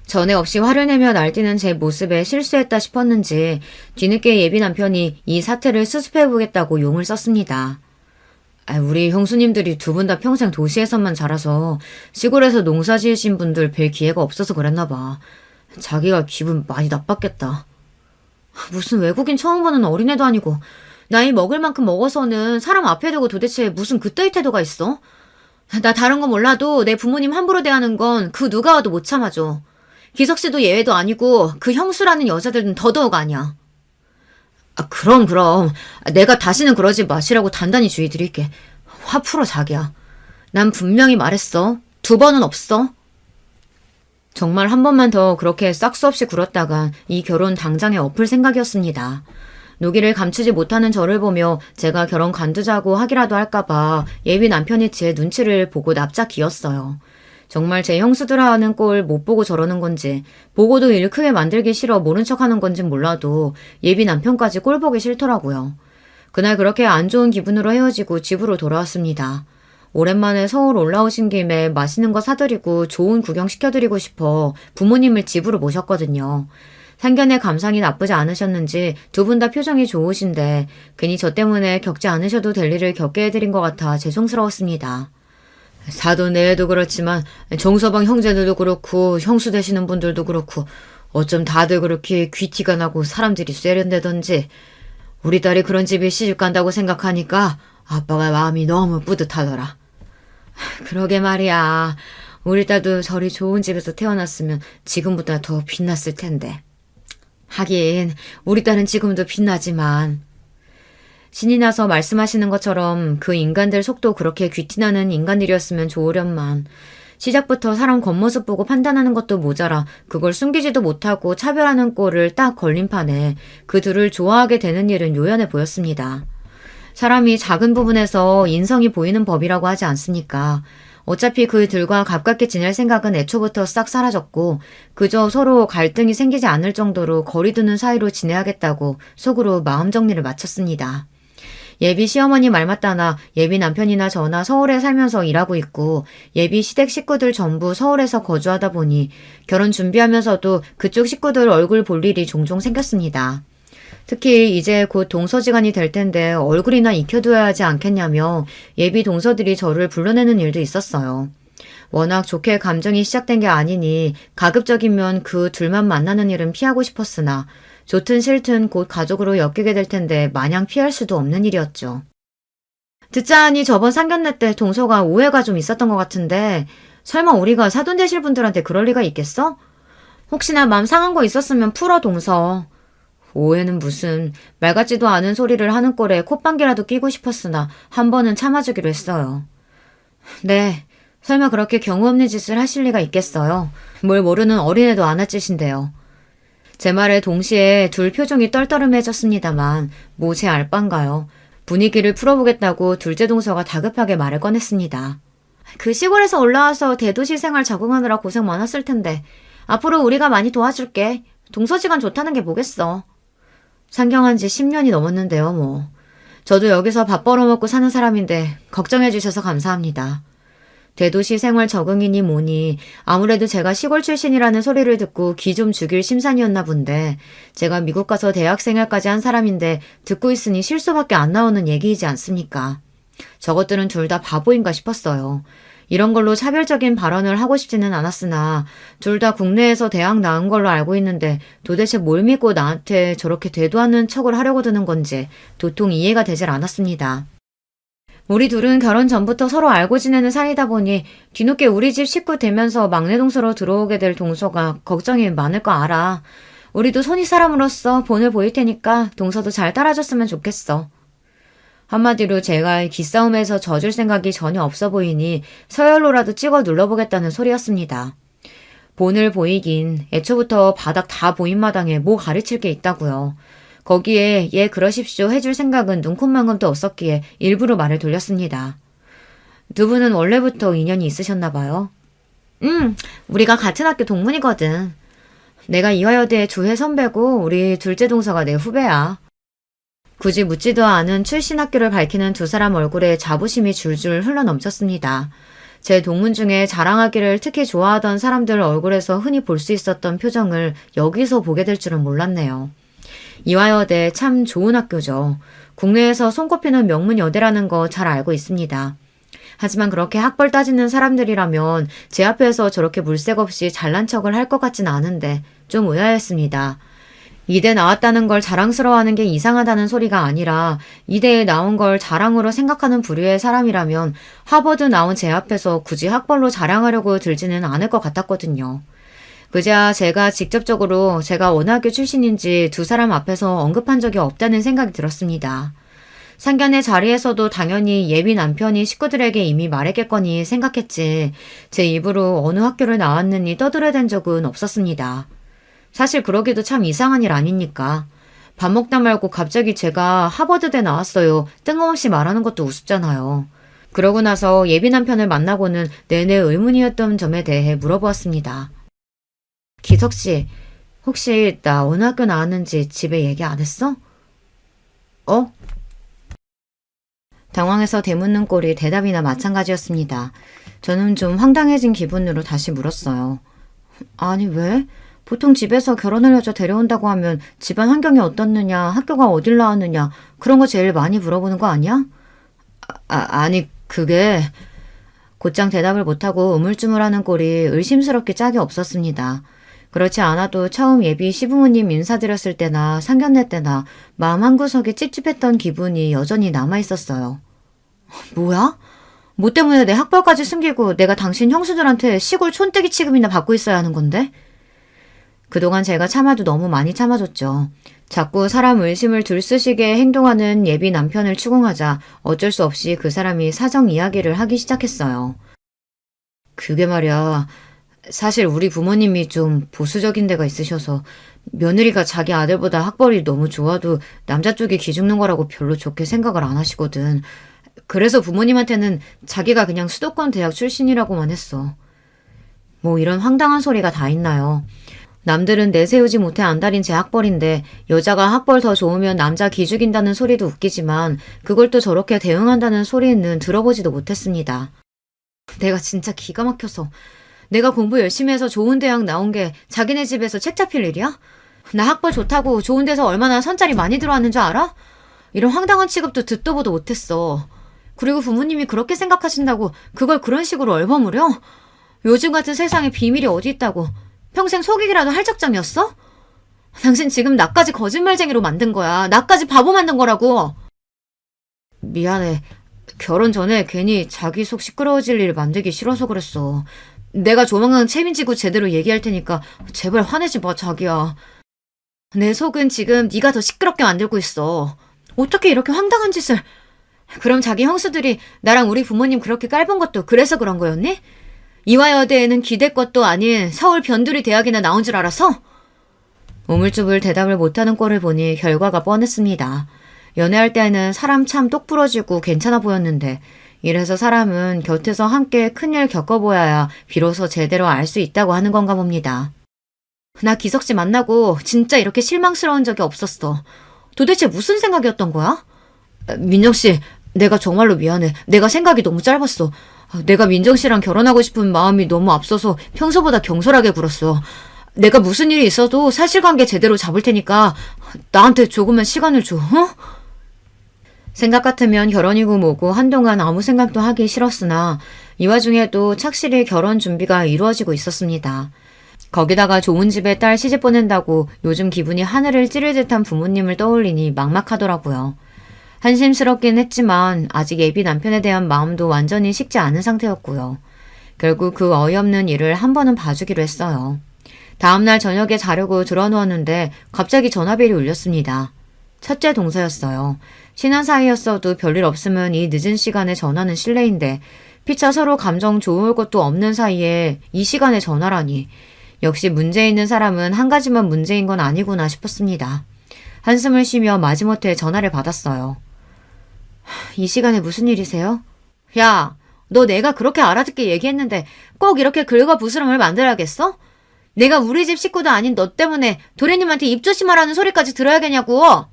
전에 없이 화를 내며 날뛰는 제 모습에 실수했다 싶었는지 뒤늦게 예비 남편이 이 사태를 수습해보겠다고 용을 썼습니다. 우리 형수님들이 두 분 다 평생 도시에서만 자라서 시골에서 농사 지으신 분들 뵐 기회가 없어서 그랬나 봐. 자기가 기분 많이 나빴겠다. 무슨 외국인 처음 보는 어린애도 아니고 나이 먹을 만큼 먹어서는 사람 앞에 두고 도대체 무슨 그따위 태도가 있어? 나 다른 건 몰라도 내 부모님 함부로 대하는 건 그 누가 와도 못 참아줘. 기석 씨도 예외도 아니고 그 형수라는 여자들은 더더욱 아니야. 그럼. 내가 다시는 그러지 마시라고 단단히 주의 드릴게. 화 풀어 자기야. 난 분명히 말했어. 2번은 없어. 정말 한 번만 더 그렇게 싹수 없이 굴었다간 이 결혼 당장에 엎을 생각이었습니다. 노기를 감추지 못하는 저를 보며 제가 결혼 관두자고 하기라도 할까봐 예비 남편이 제 눈치를 보고 납작 기었어요. 정말 제 형수들아 하는 꼴 못 보고 저러는 건지 보고도 일 크게 만들기 싫어 모른 척하는 건진 몰라도 예비 남편까지 꼴 보기 싫더라고요. 그날 그렇게 안 좋은 기분으로 헤어지고 집으로 돌아왔습니다. 오랜만에 서울 올라오신 김에 맛있는 거 사드리고 좋은 구경 시켜드리고 싶어 부모님을 집으로 모셨거든요. 상견례 감상이 나쁘지 않으셨는지 두 분 다 표정이 좋으신데 괜히 저 때문에 겪지 않으셔도 될 일을 겪게 해드린 것 같아 죄송스러웠습니다. 사돈 내외도 그렇지만 정서방 형제들도 그렇고 형수 되시는 분들도 그렇고 어쩜 다들 그렇게 귀티가 나고 사람들이 세련되던지 우리 딸이 그런 집에 시집 간다고 생각하니까 아빠가 마음이 너무 뿌듯하더라. 그러게 말이야. 우리 딸도 저리 좋은 집에서 태어났으면 지금보다 더 빛났을 텐데. 하긴 우리 딸은 지금도 빛나지만 신이 나서 말씀하시는 것처럼 그 인간들 속도 그렇게 귀티나는 인간들이었으면 좋으련만 시작부터 사람 겉모습 보고 판단하는 것도 모자라 그걸 숨기지도 못하고 차별하는 꼴을 딱 걸린 판에 그 둘을 좋아하게 되는 일은 요연해 보였습니다. 사람이 작은 부분에서 인성이 보이는 법이라고 하지 않습니까? 어차피 그 둘과 가깝게 지낼 생각은 애초부터 싹 사라졌고 그저 서로 갈등이 생기지 않을 정도로 거리두는 사이로 지내야겠다고 속으로 마음 정리를 마쳤습니다. 예비 시어머니 말 맞다나 예비 남편이나 저나 서울에 살면서 일하고 있고 예비 시댁 식구들 전부 서울에서 거주하다 보니 결혼 준비하면서도 그쪽 식구들 얼굴 볼 일이 종종 생겼습니다. 특히 이제 곧 동서지간이 될 텐데 얼굴이나 익혀둬야 하지 않겠냐며 예비 동서들이 저를 불러내는 일도 있었어요. 워낙 좋게 감정이 시작된 게 아니니 가급적이면 그 둘만 만나는 일은 피하고 싶었으나 좋든 싫든 곧 가족으로 엮이게 될 텐데 마냥 피할 수도 없는 일이었죠. 듣자 하니 저번 상견례 때 동서가 오해가 좀 있었던 것 같은데 설마 우리가 사돈 되실 분들한테 그럴 리가 있겠어? 혹시나 맘 상한 거 있었으면 풀어 동서. 오해는 무슨 말 같지도 않은 소리를 하는 꼴에 콧방귀라도 끼고 싶었으나 한 번은 참아주기로 했어요. 네, 설마 그렇게 경우 없는 짓을 하실 리가 있겠어요. 뭘 모르는 어린애도 안 할 짓인데요. 제 말에 동시에 둘 표정이 떨떠름해졌습니다만 뭐 제 알바인가요. 분위기를 풀어보겠다고 둘째 동서가 다급하게 말을 꺼냈습니다. 그 시골에서 올라와서 대도시 생활 적응하느라 고생 많았을 텐데 앞으로 우리가 많이 도와줄게. 동서지간 좋다는 게 뭐겠어. 상경한 지 10년이 넘었는데요 뭐. 저도 여기서 밥 벌어먹고 사는 사람인데 걱정해 주셔서 감사합니다. 대도시 생활 적응이니 뭐니 아무래도 제가 시골 출신이라는 소리를 듣고 기 좀 죽일 심산이었나 본데 제가 미국 가서 대학 생활까지 한 사람인데 듣고 있으니 실수밖에 안 나오는 얘기이지 않습니까? 저것들은 둘 다 바보인가 싶었어요. 이런 걸로 차별적인 발언을 하고 싶지는 않았으나 둘 다 국내에서 대학 나온 걸로 알고 있는데 도대체 뭘 믿고 나한테 저렇게 대도하는 척을 하려고 드는 건지 도통 이해가 되질 않았습니다. 우리 둘은 결혼 전부터 서로 알고 지내는 사이다 보니 뒤늦게 우리 집 식구 되면서 막내 동서로 들어오게 될 동서가 걱정이 많을 거 알아. 우리도 손이 사람으로서 본을 보일 테니까 동서도 잘 따라줬으면 좋겠어. 한마디로 제가 기싸움에서 져줄 생각이 전혀 없어 보이니 서열로라도 찍어 눌러보겠다는 소리였습니다. 본을 보이긴 애초부터 바닥 다 보인 마당에 뭐 가르칠 게 있다고요. 거기에 예 그러십시오 해줄 생각은 눈콧만큼도 없었기에 일부러 말을 돌렸습니다. 두 분은 원래부터 인연이 있으셨나 봐요. 우리가 같은 학교 동문이거든. 내가 이화여대 주회 선배고 우리 둘째 동서가 내 후배야. 굳이 묻지도 않은 출신 학교를 밝히는 두 사람 얼굴에 자부심이 줄줄 흘러넘쳤습니다. 제 동문 중에 자랑하기를 특히 좋아하던 사람들 얼굴에서 흔히 볼 수 있었던 표정을 여기서 보게 될 줄은 몰랐네요. 이화여대 참 좋은 학교죠. 국내에서 손꼽히는 명문 여대라는 거 잘 알고 있습니다. 하지만 그렇게 학벌 따지는 사람들이라면 제 앞에서 저렇게 물색 없이 잘난 척을 할 것 같진 않은데 좀 의아했습니다. 이대 나왔다는 걸 자랑스러워하는 게 이상하다는 소리가 아니라 이대에 나온 걸 자랑으로 생각하는 부류의 사람이라면 하버드 나온 제 앞에서 굳이 학벌로 자랑하려고 들지는 않을 것 같았거든요. 그저 제가 직접적으로 제가 어느 학교 출신인지 두 사람 앞에서 언급한 적이 없다는 생각이 들었습니다. 상견례 자리에서도 당연히 예비 남편이 식구들에게 이미 말했겠거니 생각했지 제 입으로 어느 학교를 나왔느니 떠들어댄 적은 없었습니다. 사실 그러기도 참 이상한 일 아닙니까? 밥 먹다 말고 갑자기 제가 하버드대 나왔어요. 뜬금없이 말하는 것도 우습잖아요. 그러고 나서 예비 남편을 만나고는 내내 의문이었던 점에 대해 물어보았습니다. 기석씨, 혹시 나 어느 학교 나왔는지 집에 얘기 안 했어? 어? 당황해서 되묻는 꼴이 대답이나 마찬가지였습니다. 저는 좀 황당해진 기분으로 다시 물었어요. 아니 왜? 보통 집에서 결혼할 여자 데려온다고 하면 집안 환경이 어떻느냐, 학교가 어딜 나왔느냐 그런 거 제일 많이 물어보는 거 아니야? 아니 그게... 곧장 대답을 못하고 우물쭈물하는 꼴이 의심스럽게 짝이 없었습니다. 그렇지 않아도 처음 예비 시부모님 인사드렸을 때나 상견례 때나 마음 한구석에 찝찝했던 기분이 여전히 남아있었어요. 뭐야? 뭐 때문에 내 학벌까지 숨기고 내가 당신 형수들한테 시골 촌뜨기 취급이나 받고 있어야 하는 건데? 그동안 제가 참아도 너무 많이 참아줬죠. 자꾸 사람 의심을 들쑤시게 행동하는 예비 남편을 추궁하자 어쩔 수 없이 그 사람이 사정 이야기를 하기 시작했어요. 그게 말이야. 사실 우리 부모님이 좀 보수적인 데가 있으셔서 며느리가 자기 아들보다 학벌이 너무 좋아도 남자 쪽이 기죽는 거라고 별로 좋게 생각을 안 하시거든. 그래서 부모님한테는 자기가 그냥 수도권 대학 출신이라고만 했어. 뭐 이런 황당한 소리가 다 있나요? 남들은 내세우지 못해 안달인 제 학벌인데 여자가 학벌 더 좋으면 남자 기죽인다는 소리도 웃기지만 그걸 또 저렇게 대응한다는 소리는 들어보지도 못했습니다. 내가 진짜 기가 막혀서 내가 공부 열심히 해서 좋은 대학 나온 게 자기네 집에서 책 잡힐 일이야? 나 학벌 좋다고 좋은 데서 얼마나 선짜리 많이 들어왔는 줄 알아? 이런 황당한 취급도 듣도 보도 못했어. 그리고 부모님이 그렇게 생각하신다고 그걸 그런 식으로 얼버무려? 요즘 같은 세상에 비밀이 어디 있다고. 평생 속이기라도 할 작정이었어? 당신 지금 나까지 거짓말쟁이로 만든 거야. 나까지 바보 만든 거라고. 미안해. 결혼 전에 괜히 자기 속 시끄러워질 일 만들기 싫어서 그랬어. 내가 조만간 책임지고 제대로 얘기할 테니까 제발 화내지 마, 자기야. 내 속은 지금 네가 더 시끄럽게 만들고 있어. 어떻게 이렇게 황당한 짓을... 그럼 자기 형수들이 나랑 우리 부모님 그렇게 깔본 것도 그래서 그런 거였니? 이화여대에는 기댈 것도 아닌 서울 변두리 대학이나 나온 줄 알아서? 우물쭈물 대답을 못하는 꼴을 보니 결과가 뻔했습니다. 연애할 때는 사람 참 똑부러지고 괜찮아 보였는데 이래서 사람은 곁에서 함께 큰일 겪어보아야 비로소 제대로 알 수 있다고 하는 건가 봅니다. 나 기석씨 만나고 진짜 이렇게 실망스러운 적이 없었어. 도대체 무슨 생각이었던 거야? 민정씨, 내가 정말로 미안해. 내가 생각이 너무 짧았어. 내가 민정씨랑 결혼하고 싶은 마음이 너무 앞서서 평소보다 경솔하게 굴었어. 내가 무슨 일이 있어도 사실관계 제대로 잡을 테니까 나한테 조금만 시간을 줘, 어? 생각 같으면 결혼이고 뭐고 한동안 아무 생각도 하기 싫었으나 이 와중에도 착실히 결혼 준비가 이루어지고 있었습니다. 거기다가 좋은 집에 딸 시집 보낸다고 요즘 기분이 하늘을 찌를 듯한 부모님을 떠올리니 막막하더라고요. 한심스럽긴 했지만 아직 예비 남편에 대한 마음도 완전히 식지 않은 상태였고요. 결국 그 어이없는 일을 한 번은 봐주기로 했어요. 다음날 저녁에 자려고 들어누웠는데 갑자기 전화벨이 울렸습니다. 첫째 동서였어요. 친한 사이였어도 별일 없으면 이 늦은 시간에 전화는 실례인데 피차 서로 감정 좋을 것도 없는 사이에 이 시간에 전화라니. 역시 문제 있는 사람은 한 가지만 문제인 건 아니구나 싶었습니다. 한숨을 쉬며 마지못해 전화를 받았어요. 이 시간에 무슨 일이세요? 야, 너 내가 그렇게 알아듣게 얘기했는데 꼭 이렇게 긁어부스럼을 만들어야겠어? 내가 우리 집 식구도 아닌 너 때문에 도련님한테 입 조심하라는 소리까지 들어야겠냐고.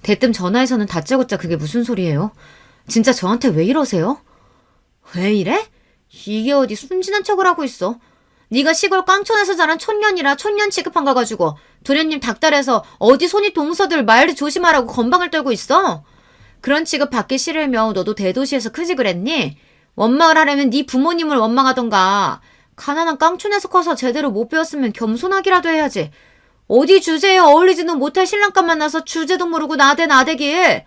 대뜸 전화에서는 다짜고짜 그게 무슨 소리예요? 진짜 저한테 왜 이러세요? 왜 이래? 이게 어디 순진한 척을 하고 있어. 네가 시골 깡촌에서 자란 촌년이라 촌년 취급한 거 가지고 도련님 닥달해서 어디 손이 동서들 말을 조심하라고 건방을 떨고 있어? 그런 취급 받기 싫으면 너도 대도시에서 크지 그랬니? 원망을 하려면 네 부모님을 원망하던가. 가난한 깡촌에서 커서 제대로 못 배웠으면 겸손하기라도 해야지. 어디 주제에 어울리지도 못할 신랑감 만나서 주제도 모르고 나대길.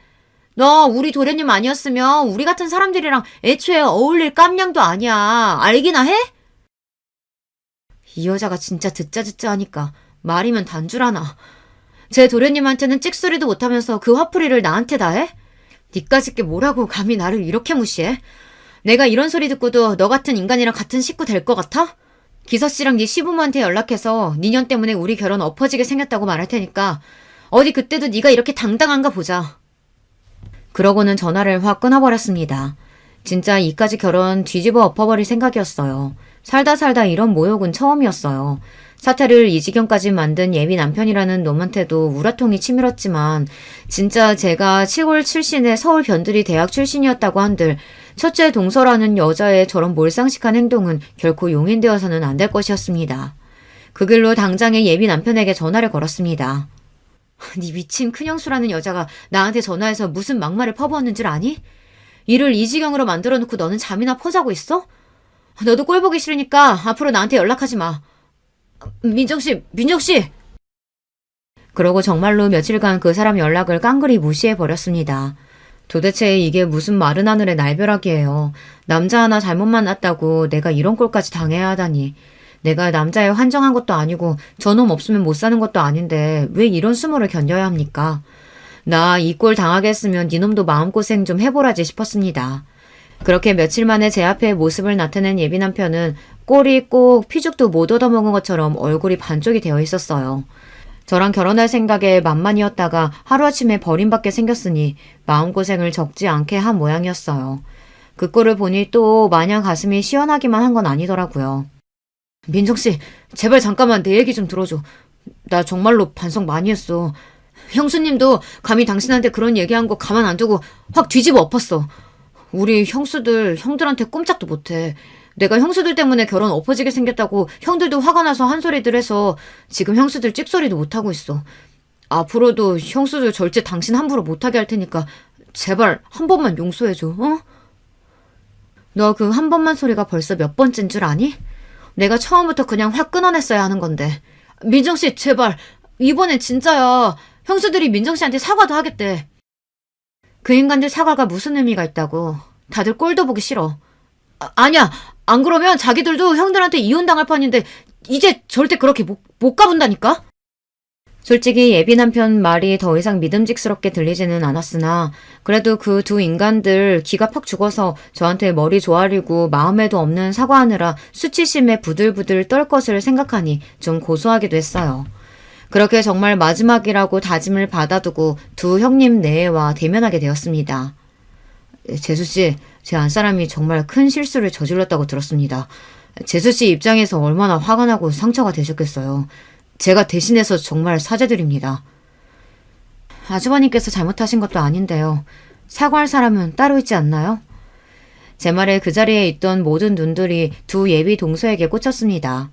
너 우리 도련님 아니었으면 우리 같은 사람들이랑 애초에 어울릴 깜냥도 아니야. 알기나 해? 이 여자가 진짜 듣자 하니까 말이면 단줄하나. 제 도련님한테는 찍소리도 못하면서 그 화풀이를 나한테 다 해? 니까짓 게 뭐라고 감히 나를 이렇게 무시해? 내가 이런 소리 듣고도 너 같은 인간이랑 같은 식구 될 것 같아? 기서씨랑 네 시부모한테 연락해서 니년 때문에 우리 결혼 엎어지게 생겼다고 말할 테니까 어디 그때도 네가 이렇게 당당한가 보자. 그러고는 전화를 확 끊어버렸습니다. 진짜 이까지 결혼 뒤집어 엎어버릴 생각이었어요. 살다 이런 모욕은 처음이었어요. 사태를 이 지경까지 만든 예비 남편이라는 놈한테도 우라통이 치밀었지만 진짜 제가 시골 출신의 서울 변두리 대학 출신이었다고 한들 첫째 동서라는 여자의 저런 몰상식한 행동은 결코 용인되어서는 안 될 것이었습니다. 그 길로 당장의 예비 남편에게 전화를 걸었습니다. 네 미친 큰형수라는 여자가 나한테 전화해서 무슨 막말을 퍼부었는 줄 아니? 일을 이 지경으로 만들어놓고 너는 잠이나 퍼자고 있어? 너도 꼴 보기 싫으니까 앞으로 나한테 연락하지 마. 민정씨! 그러고 정말로 며칠간 그 사람 연락을 깡그리 무시해버렸습니다. 도대체 이게 무슨 마른 하늘의 날벼락이에요. 남자 하나 잘못 만났다고 내가 이런 꼴까지 당해야 하다니. 내가 남자에 환정한 것도 아니고 저놈 없으면 못 사는 것도 아닌데 왜 이런 수모를 견뎌야 합니까? 나 이 꼴 당하게 했으면 니놈도 마음고생 좀 해보라지 싶었습니다. 그렇게 며칠 만에 제 앞에 모습을 나타낸 예비 남편은 꼴이 꼭 피죽도 못 얻어먹은 것처럼 얼굴이 반쪽이 되어 있었어요. 저랑 결혼할 생각에 만만이었다가 하루아침에 버림받게 생겼으니 마음고생을 적지 않게 한 모양이었어요. 그 꼴을 보니 또 마냥 가슴이 시원하기만 한 건 아니더라고요. 민정씨, 제발 잠깐만 내 얘기 좀 들어줘. 나 정말로 반성 많이 했어. 형수님도 감히 당신한테 그런 얘기한 거 가만 안 두고 확 뒤집어 엎었어. 우리 형들한테 꼼짝도 못해. 내가 형수들 때문에 결혼 엎어지게 생겼다고 형들도 화가 나서 한 소리들 해서 지금 형수들 찍소리도 못하고 있어. 앞으로도 형수들 절제 당신 함부로 못하게 할 테니까 제발 한 번만 용서해줘, 어? 너 그 한 번만 소리가 벌써 몇 번째인 줄 아니? 내가 처음부터 그냥 확 끊어냈어야 하는 건데. 민정씨, 제발. 이번엔 진짜야. 형수들이 민정씨한테 사과도 하겠대. 그 인간들 사과가 무슨 의미가 있다고. 다들 꼴도 보기 싫어. 아니야. 안 그러면 자기들도 형들한테 이혼당할 판인데 이제 절대 그렇게 못 가본다니까? 솔직히 예비 남편 말이 더 이상 믿음직스럽게 들리지는 않았으나 그래도 그 두 인간들 기가 팍 죽어서 저한테 머리 조아리고 마음에도 없는 사과하느라 수치심에 부들부들 떨 것을 생각하니 좀 고소하기도 했어요. 그렇게 정말 마지막이라고 다짐을 받아두고 두 형님 내외와 대면하게 되었습니다. 재수씨, 제 안사람이 정말 큰 실수를 저질렀다고 들었습니다. 재수씨 입장에서 얼마나 화가 나고 상처가 되셨겠어요. 제가 대신해서 정말 사죄드립니다. 아주버님께서 잘못하신 것도 아닌데요. 사과할 사람은 따로 있지 않나요? 제 말에 그 자리에 있던 모든 눈들이 두 예비 동서에게 꽂혔습니다.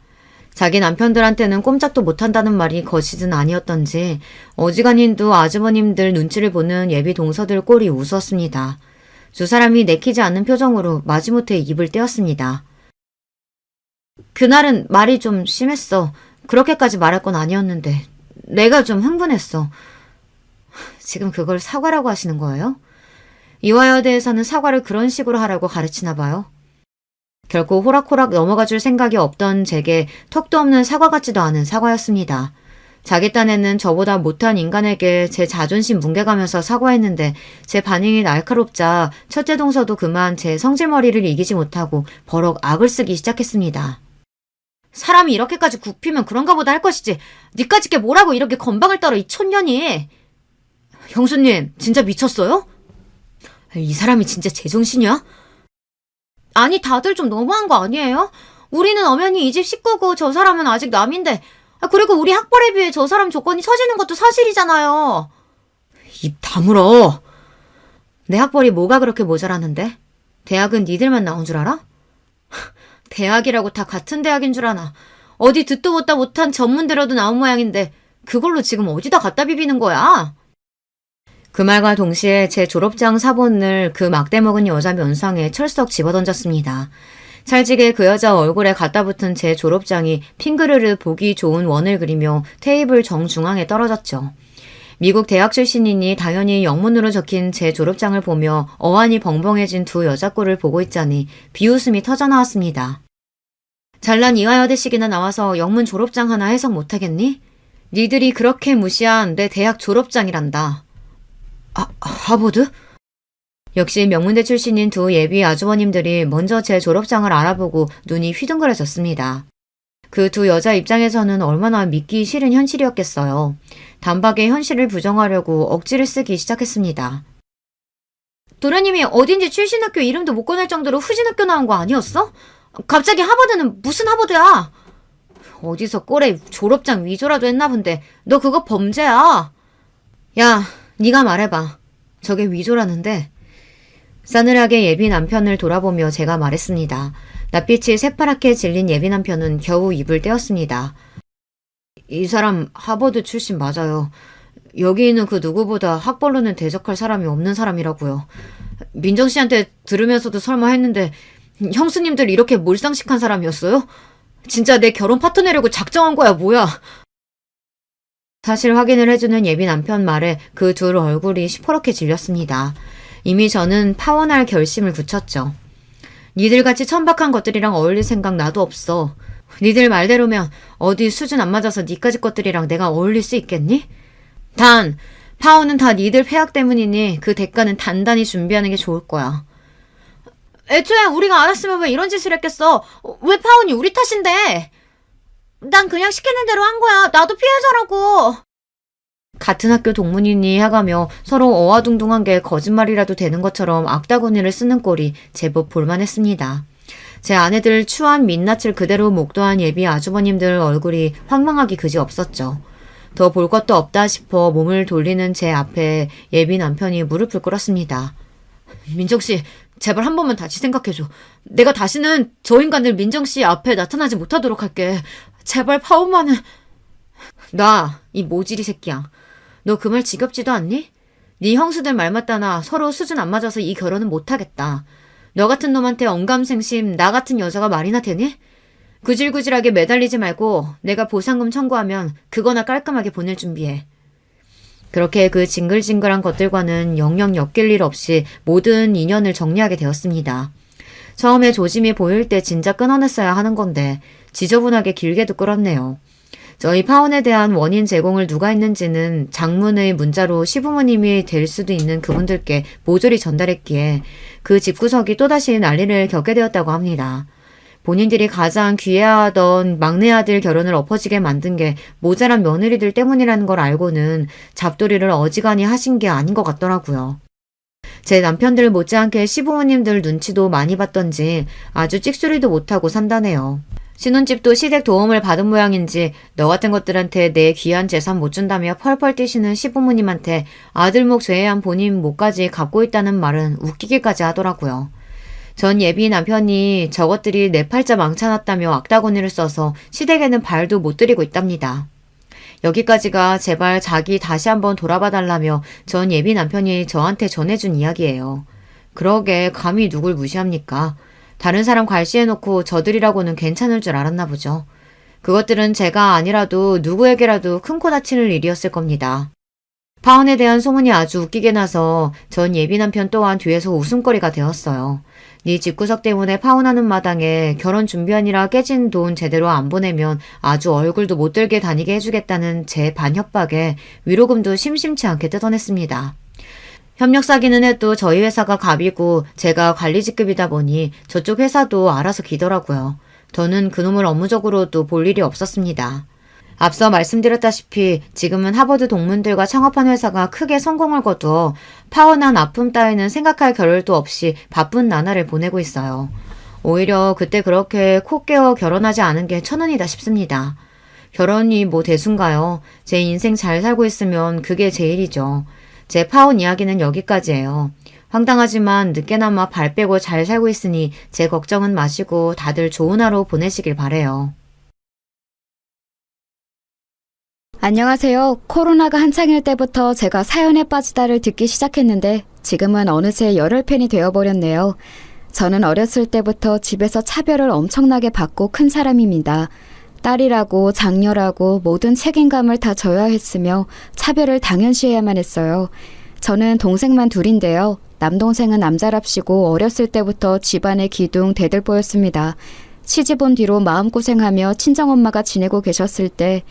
자기 남편들한테는 꼼짝도 못한다는 말이 거짓은 아니었던지 어지간힘도 아주버님들 눈치를 보는 예비 동서들 꼴이 우스웠습니다. 두 사람이 내키지 않는 표정으로 마지못해 입을 떼었습니다. 그날은 말이 좀 심했어. 그렇게까지 말할 건 아니었는데 내가 좀 흥분했어. 지금 그걸 사과라고 하시는 거예요? 이화여에 대해서는 사과를 그런 식으로 하라고 가르치나 봐요. 결코 호락호락 넘어가 줄 생각이 없던 제게 턱도 없는 사과 같지도 않은 사과였습니다. 자기 딴에는 저보다 못한 인간에게 제 자존심 뭉개가면서 사과했는데 제 반응이 날카롭자 첫째 동서도 그만 제 성질머리를 이기지 못하고 버럭 악을 쓰기 시작했습니다. 사람이 이렇게까지 굽히면 그런가 보다 할 것이지. 니까짓 게 뭐라고 이렇게 건방을 떨어 이 촌년이. 형수님 진짜 미쳤어요? 이 사람이 진짜 제정신이야? 아니 다들 좀 너무한 거 아니에요? 우리는 엄연히 이 집 식구고 저 사람은 아직 남인데 그리고 우리 학벌에 비해 저 사람 조건이 처지는 것도 사실이잖아요. 입 다물어. 내 학벌이 뭐가 그렇게 모자라는데? 대학은 니들만 나온 줄 알아? 대학이라고 다 같은 대학인 줄 아나. 어디 듣도 보다 못한 전문대로도 나온 모양인데 그걸로 지금 어디다 갖다 비비는 거야? 그 말과 동시에 제 졸업장 사본을 그 막대 먹은 여자 면상에 철썩 집어던졌습니다. 찰지게 그 여자 얼굴에 갖다 붙은 제 졸업장이 핑그르르 보기 좋은 원을 그리며 테이블 정중앙에 떨어졌죠. 미국 대학 출신이니 당연히 영문으로 적힌 제 졸업장을 보며 어안이 벙벙해진 두 여자 꼴을 보고 있자니 비웃음이 터져나왔습니다. 잘난 이화여대식이나 나와서 영문 졸업장 하나 해석 못하겠니? 니들이 그렇게 무시한 내 대학 졸업장이란다. 하버드? 역시 명문대 출신인 두 예비 아주버님들이 먼저 제 졸업장을 알아보고 눈이 휘둥그레졌습니다. 그 두 여자 입장에서는 얼마나 믿기 싫은 현실이었겠어요. 단박에 현실을 부정하려고 억지를 쓰기 시작했습니다. 도련님이 어딘지 출신 학교 이름도 못 꺼낼 정도로 후진 학교 나온 거 아니었어? 갑자기 하버드는 무슨 하버드야? 어디서 꼴에 졸업장 위조라도 했나 본데 너 그거 범죄야. 야, 네가 말해봐. 저게 위조라는데. 싸늘하게 예비 남편을 돌아보며 제가 말했습니다. 낯빛이 새파랗게 질린 예비 남편은 겨우 입을 떼었습니다. 이 사람 하버드 출신 맞아요. 여기 있는 그 누구보다 학벌로는 대적할 사람이 없는 사람이라고요. 민정 씨한테 들으면서도 설마 했는데 형수님들 이렇게 몰상식한 사람이었어요? 진짜 내 결혼 파트너려고 작정한 거야 뭐야? 사실 확인을 해주는 예비 남편 말에 그 둘 얼굴이 시퍼렇게 질렸습니다. 이미 저는 파혼할 결심을 굳혔죠. 니들같이 천박한 것들이랑 어울릴 생각 나도 없어. 니들 말대로면 어디 수준 안 맞아서 니까지 것들이랑 내가 어울릴 수 있겠니? 단, 파혼은 다 니들 폐악 때문이니 그 대가는 단단히 준비하는 게 좋을 거야. 애초에 우리가 알았으면 왜 이런 짓을 했겠어? 왜 파혼이 우리 탓인데? 난 그냥 시키는 대로 한 거야. 나도 피해자라고. 같은 학교 동문이니 해가며 서로 어와둥둥한 게 거짓말이라도 되는 것처럼 악다구니를 쓰는 꼴이 제법 볼만했습니다. 제 아내들 추한 민낯을 그대로 목도한 예비 아주버님들 얼굴이 황망하기 그지없었죠. 더 볼 것도 없다 싶어 몸을 돌리는 제 앞에 예비 남편이 무릎을 꿇었습니다. 민정씨, 제발 한 번만 다시 생각해줘. 내가 다시는 저 인간들 민정씨 앞에 나타나지 못하도록 할게. 제발 파혼만은. 나, 이 모질이 새끼야. 너 그 말 지겹지도 않니? 네 형수들 말 맞다나 서로 수준 안 맞아서 이 결혼은 못하겠다. 너 같은 놈한테 언감생심 나 같은 여자가 말이나 되니? 구질구질하게 매달리지 말고 내가 보상금 청구하면 그거나 깔끔하게 보낼 준비해. 그렇게 그 징글징글한 것들과는 영영 엮일 일 없이 모든 인연을 정리하게 되었습니다. 처음에 조짐이 보일 때 진짜 끊어냈어야 하는 건데 지저분하게 길게도 끌었네요. 저희 파혼에 대한 원인 제공을 누가 했는지는 장문의 문자로 시부모님이 될 수도 있는 그분들께 모조리 전달했기에 그 집구석이 또다시 난리를 겪게 되었다고 합니다. 본인들이 가장 귀해하던 막내 아들 결혼을 엎어지게 만든 게 모자란 며느리들 때문이라는 걸 알고는 잡돌이를 어지간히 하신 게 아닌 것 같더라고요. 제 남편들 못지않게 시부모님들 눈치도 많이 봤던지 아주 찍소리도 못하고 산다네요. 신혼집도 시댁 도움을 받은 모양인지 너 같은 것들한테 내 귀한 재산 못 준다며 펄펄 뛰시는 시부모님한테 아들목 제외한 본인 목까지 갚고 있다는 말은 웃기기까지 하더라고요. 전 예비 남편이 저것들이 내 팔자 망쳐놨다며 악다구니를 써서 시댁에는 발도 못 들이고 있답니다. 여기까지가 제발 자기 다시 한번 돌아봐 달라며 전 예비 남편이 저한테 전해준 이야기예요. 그러게 감히 누굴 무시합니까? 다른 사람 괄시해놓고 저들이라고는 괜찮을 줄 알았나 보죠. 그것들은 제가 아니라도 누구에게라도 큰 코 다치는 일이었을 겁니다. 파혼에 대한 소문이 아주 웃기게 나서 전 예비 남편 또한 뒤에서 웃음거리가 되었어요. 네 집구석 때문에 파혼하는 마당에 결혼 준비하느라 깨진 돈 제대로 안 보내면 아주 얼굴도 못 들게 다니게 해주겠다는 제 반협박에 위로금도 심심치 않게 뜯어냈습니다. 협력 사기는 해도 저희 회사가 갑이고 제가 관리직급이다 보니 저쪽 회사도 알아서 기더라고요. 저는 그놈을 업무적으로도 볼 일이 없었습니다. 앞서 말씀드렸다시피 지금은 하버드 동문들과 창업한 회사가 크게 성공을 거두어 파혼한 아픔 따위는 생각할 겨를도 없이 바쁜 나날을 보내고 있어요. 오히려 그때 그렇게 코 깨어 결혼하지 않은 게 천운이다 싶습니다. 결혼이 뭐 대수인가요? 제 인생 잘 살고 있으면 그게 제일이죠. 제 파혼 이야기는 여기까지예요. 황당하지만 늦게나마 발 빼고 잘 살고 있으니 제 걱정은 마시고 다들 좋은 하루 보내시길 바래요. 안녕하세요. 코로나가 한창일 때부터 제가 사연에 빠지다를 듣기 시작했는데 지금은 어느새 열혈팬이 되어버렸네요. 저는 어렸을 때부터 집에서 차별을 엄청나게 받고 큰 사람입니다. 딸이라고 장녀라고 모든 책임감을 다 져야 했으며 차별을 당연시해야만 했어요. 저는 동생만 둘인데요. 남동생은 남자랍시고 어렸을 때부터 집안의 기둥 대들보였습니다. 시집 온 뒤로 마음고생하며 친정엄마가 지내고 계셨을 때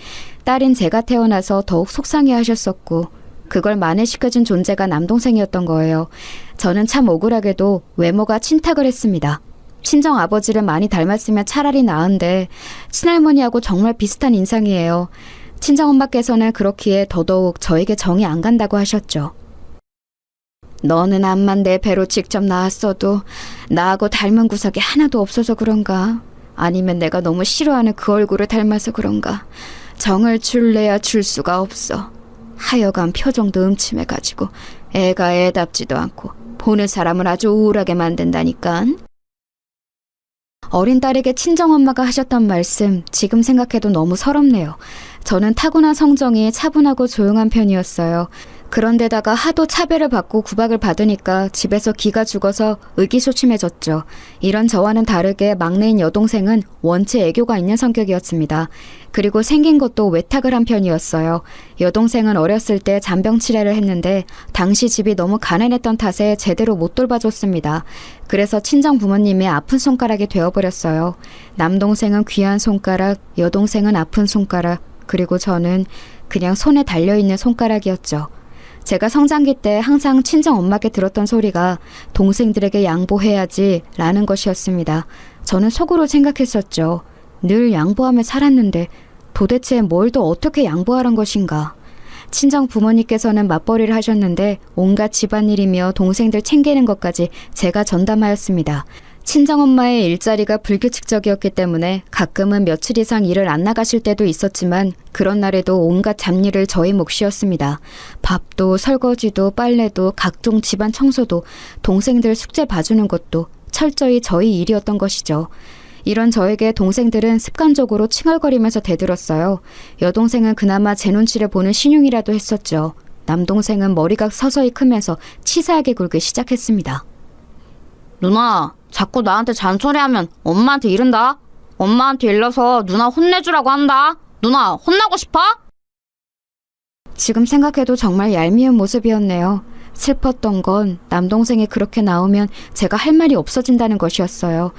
딸인 제가 태어나서 더욱 속상해 하셨었고 그걸 만회시켜준 존재가 남동생이었던 거예요. 저는 참 억울하게도 외모가 친탁을 했습니다. 친정아버지를 많이 닮았으면 차라리 나은데 친할머니하고 정말 비슷한 인상이에요. 친정엄마께서는 그렇기에 더더욱 저에게 정이 안 간다고 하셨죠. 너는 암만 내 배로 직접 낳았어도 나하고 닮은 구석이 하나도 없어서 그런가? 아니면 내가 너무 싫어하는 그 얼굴을 닮아서 그런가? 정을 줄래야 줄 수가 없어. 하여간 표정도 음침해가지고 애가 애답지도 않고 보는 사람을 아주 우울하게 만든다니깐. 어린 딸에게 친정엄마가 하셨던 말씀 지금 생각해도 너무 서럽네요. 저는 타고난 성정이 차분하고 조용한 편이었어요. 그런데다가 하도 차별을 받고 구박을 받으니까 집에서 기가 죽어서 의기소침해졌죠. 이런 저와는 다르게 막내인 여동생은 원체 애교가 있는 성격이었습니다. 그리고 생긴 것도 외탁을 한 편이었어요. 여동생은 어렸을 때 잔병 치레를 했는데 당시 집이 너무 가난했던 탓에 제대로 못 돌봐줬습니다. 그래서 친정 부모님의 아픈 손가락이 되어버렸어요. 남동생은 귀한 손가락, 여동생은 아픈 손가락, 그리고 저는 그냥 손에 달려있는 손가락이었죠. 제가 성장기 때 항상 친정엄마께 들었던 소리가 동생들에게 양보해야지 라는 것이었습니다. 저는 속으로 생각했었죠. 늘 양보하며 살았는데 도대체 뭘 더 어떻게 양보하란 것인가. 친정 부모님께서는 맞벌이를 하셨는데 온갖 집안일이며 동생들 챙기는 것까지 제가 전담하였습니다. 친정엄마의 일자리가 불규칙적이었기 때문에 가끔은 며칠 이상 일을 안 나가실 때도 있었지만 그런 날에도 온갖 잡일을 저희 몫이었습니다. 밥도 설거지도 빨래도 각종 집안 청소도 동생들 숙제 봐주는 것도 철저히 저희 일이었던 것이죠. 이런 저에게 동생들은 습관적으로 칭얼거리면서 대들었어요. 여동생은 그나마 제 눈치를 보는 신용이라도 했었죠. 남동생은 머리가 서서히 크면서 치사하게 굴기 시작했습니다. 누나, 자꾸 나한테 잔소리하면 엄마한테 이른다. 엄마한테 일러서 누나 혼내주라고 한다. 누나 혼나고 싶어? 지금 생각해도 정말 얄미운 모습이었네요. 슬펐던 건 남동생이 그렇게 나오면 제가 할 말이 없어진다는 것이었어요.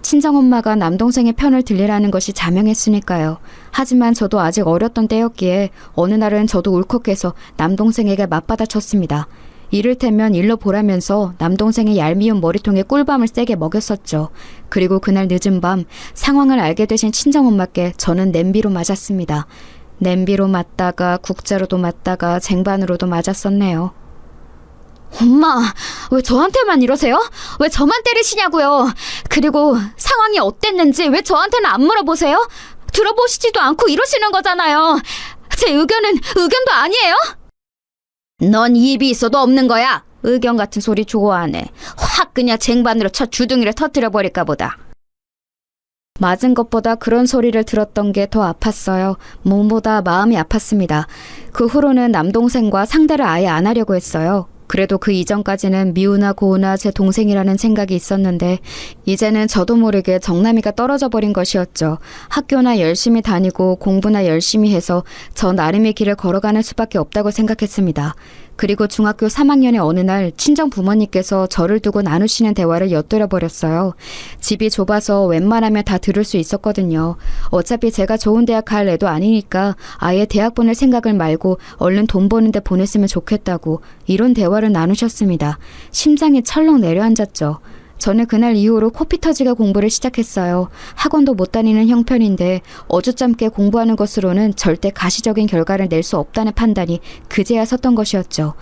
친정엄마가 남동생의 편을 들리라는 것이 자명했으니까요. 하지만 저도 아직 어렸던 때였기에 어느 날은 저도 울컥해서 남동생에게 맞받아쳤습니다. 이를테면 일로 보라면서 남동생의 얄미운 머리통에 꿀밤을 세게 먹였었죠. 그리고 그날 늦은 밤 상황을 알게 되신 친정엄마께 저는 냄비로 맞았습니다. 냄비로 맞다가 국자로도 맞다가 쟁반으로도 맞았었네요. 엄마, 왜 저한테만 이러세요? 왜 저만 때리시냐고요? 그리고 상황이 어땠는지 왜 저한테는 안 물어보세요? 들어보시지도 않고 이러시는 거잖아요. 제 의견도 아니에요? 넌 입이 있어도 없는 거야. 의견 같은 소리 좋아하네. 확 그냥 쟁반으로 쳐 주둥이를 터뜨려 버릴까 보다. 맞은 것보다 그런 소리를 들었던 게 더 아팠어요. 몸보다 마음이 아팠습니다. 그 후로는 남동생과 상대를 아예 안 하려고 했어요. 그래도 그 이전까지는 미우나 고우나 제 동생이라는 생각이 있었는데 이제는 저도 모르게 정남이가 떨어져 버린 것이었죠. 학교나 열심히 다니고 공부나 열심히 해서 저 나름의 길을 걸어가는 수밖에 없다고 생각했습니다. 그리고 중학교 3학년의 어느 날 친정 부모님께서 저를 두고 나누시는 대화를 엿들어 버렸어요. 집이 좁아서 웬만하면 다 들을 수 있었거든요. 어차피 제가 좋은 대학 갈 애도 아니니까 아예 대학 보낼 생각을 말고 얼른 돈 버는데 보냈으면 좋겠다고 이런 대화를 나누셨습니다. 심장이 철렁 내려앉았죠. 저는 그날 이후로 코피 터지게 공부를 시작했어요. 학원도 못 다니는 형편인데 어줍잖게 공부하는 것으로는 절대 가시적인 결과를 낼 수 없다는 판단이 그제야 섰던 것이었죠.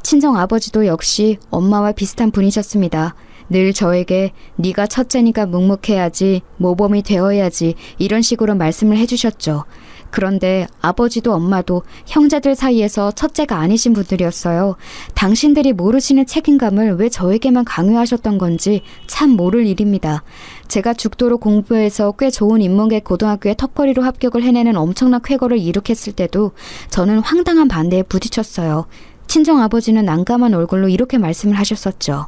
친정 아버지도 역시 엄마와 비슷한 분이셨습니다. 늘 저에게 네가 첫째니까 묵묵해야지, 모범이 되어야지 이런 식으로 말씀을 해주셨죠. 그런데 아버지도 엄마도 형제들 사이에서 첫째가 아니신 분들이었어요. 당신들이 모르시는 책임감을 왜 저에게만 강요하셨던 건지 참 모를 일입니다. 제가 죽도록 공부해서 꽤 좋은 인문계 고등학교에 턱걸이로 합격을 해내는 엄청난 쾌거를 이룩했을 때도 저는 황당한 반대에 부딪혔어요. 친정아버지는 난감한 얼굴로 이렇게 말씀을 하셨었죠.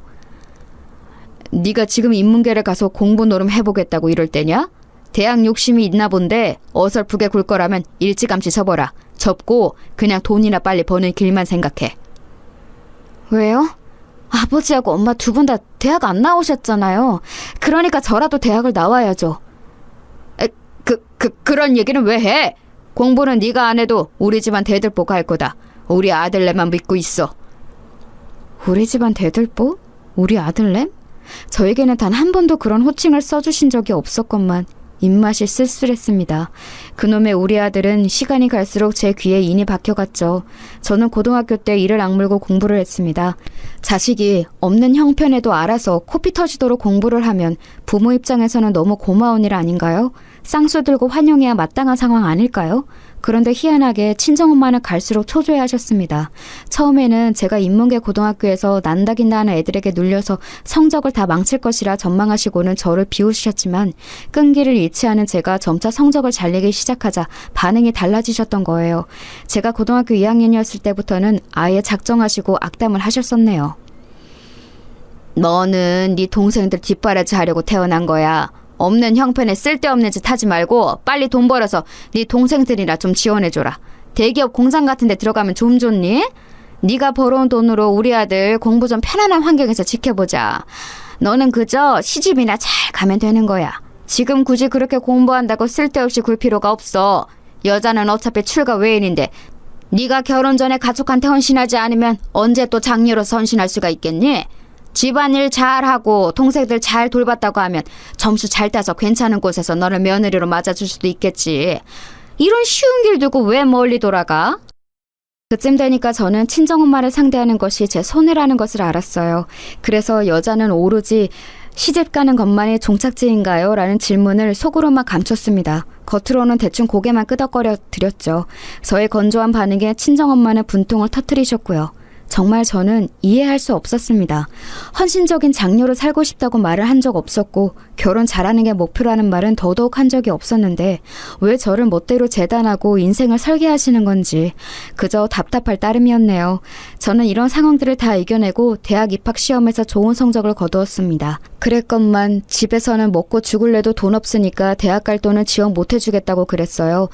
네가 지금 인문계를 가서 공부 노름 해보겠다고 이럴 때냐? 대학 욕심이 있나 본데 어설프게 굴 거라면 일찌감치 접어라. 접고 그냥 돈이나 빨리 버는 길만 생각해. 왜요? 아버지하고 엄마 두 분 다 대학 안 나오셨잖아요. 그러니까 저라도 대학을 나와야죠. 그런 얘기는 왜 해? 공부는 네가 안 해도 우리 집안 대들보가 할 거다. 우리 아들내만 믿고 있어. 우리 집안 대들보? 우리 아들냄? 저에게는 단 한 번도 그런 호칭을 써주신 적이 없었건만 입맛이 쓸쓸했습니다. 그놈의 우리 아들은 시간이 갈수록 제 귀에 인이 박혀갔죠. 저는 고등학교 때 이를 악물고 공부를 했습니다. 자식이 없는 형편에도 알아서 코피 터지도록 공부를 하면 부모 입장에서는 너무 고마운 일 아닌가요? 쌍수 들고 환영해야 마땅한 상황 아닐까요? 그런데 희한하게 친정엄마는 갈수록 초조해하셨습니다. 처음에는 제가 인문계 고등학교에서 난다긴다 하는 애들에게 눌려서 성적을 다 망칠 것이라 전망하시고는 저를 비웃으셨지만 끈기를 잃지 않은 제가 점차 성적을 잘 내기 시작하자 반응이 달라지셨던 거예요. 제가 고등학교 2학년이었을 때부터는 아예 작정하시고 악담을 하셨었네요. 너는 네 동생들 뒷바라지 하려고 태어난 거야. 없는 형편에 쓸데없는 짓 하지 말고 빨리 돈 벌어서 네 동생들이나 좀 지원해줘라. 대기업 공장 같은 데 들어가면 좀 좋니? 네가 벌어온 돈으로 우리 아들 공부 좀 편안한 환경에서 지켜보자. 너는 그저 시집이나 잘 가면 되는 거야. 지금 굳이 그렇게 공부한다고 쓸데없이 굴 필요가 없어. 여자는 어차피 출가 외인인데 네가 결혼 전에 가족한테 헌신하지 않으면 언제 또 장녀로 선신할 수가 있겠니? 집안일 잘하고 동생들 잘 돌봤다고 하면 점수 잘 따서 괜찮은 곳에서 너를 며느리로 맞아줄 수도 있겠지. 이런 쉬운 길 두고 왜 멀리 돌아가? 그쯤 되니까 저는 친정엄마를 상대하는 것이 제 손해라는 것을 알았어요. 그래서 여자는 오로지 시집 가는 것만이 종착지인가요? 라는 질문을 속으로만 감췄습니다. 겉으로는 대충 고개만 끄덕거려 드렸죠. 저의 건조한 반응에 친정엄마는 분통을 터뜨리셨고요. 정말 저는 이해할 수 없었습니다. 헌신적인 장녀로 살고 싶다고 말을 한 적 없었고 결혼 잘하는 게 목표라는 말은 더더욱 한 적이 없었는데 왜 저를 멋대로 재단하고 인생을 설계하시는 건지 그저 답답할 따름이었네요. 저는 이런 상황들을 다 이겨내고 대학 입학 시험에서 좋은 성적을 거두었습니다. 그랬건만 집에서는 먹고 죽을래도 돈 없으니까 대학 갈 돈은 지원 못 해주겠다고 그랬어요.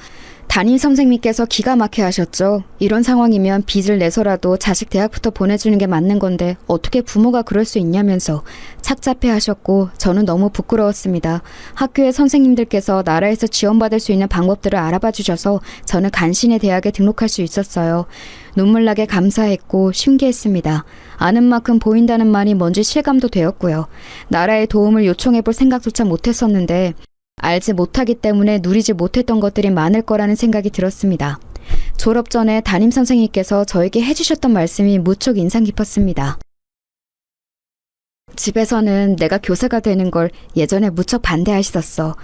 담임 선생님께서 기가 막혀 하셨죠. 이런 상황이면 빚을 내서라도 자식 대학부터 보내주는 게 맞는 건데 어떻게 부모가 그럴 수 있냐면서 착잡해 하셨고 저는 너무 부끄러웠습니다. 학교의 선생님들께서 나라에서 지원받을 수 있는 방법들을 알아봐 주셔서 저는 간신히 대학에 등록할 수 있었어요. 눈물나게 감사했고 신기했습니다. 아는 만큼 보인다는 말이 뭔지 실감도 되었고요. 나라의 도움을 요청해 볼 생각조차 못했었는데 알지 못하기 때문에 누리지 못했던 것들이 많을 거라는 생각이 들었습니다. 졸업 전에 담임 선생님께서 저에게 해주셨던 말씀이 무척 인상 깊었습니다. 집에서는 내가 교사가 되는 걸 예전에 무척 반대하셨었어.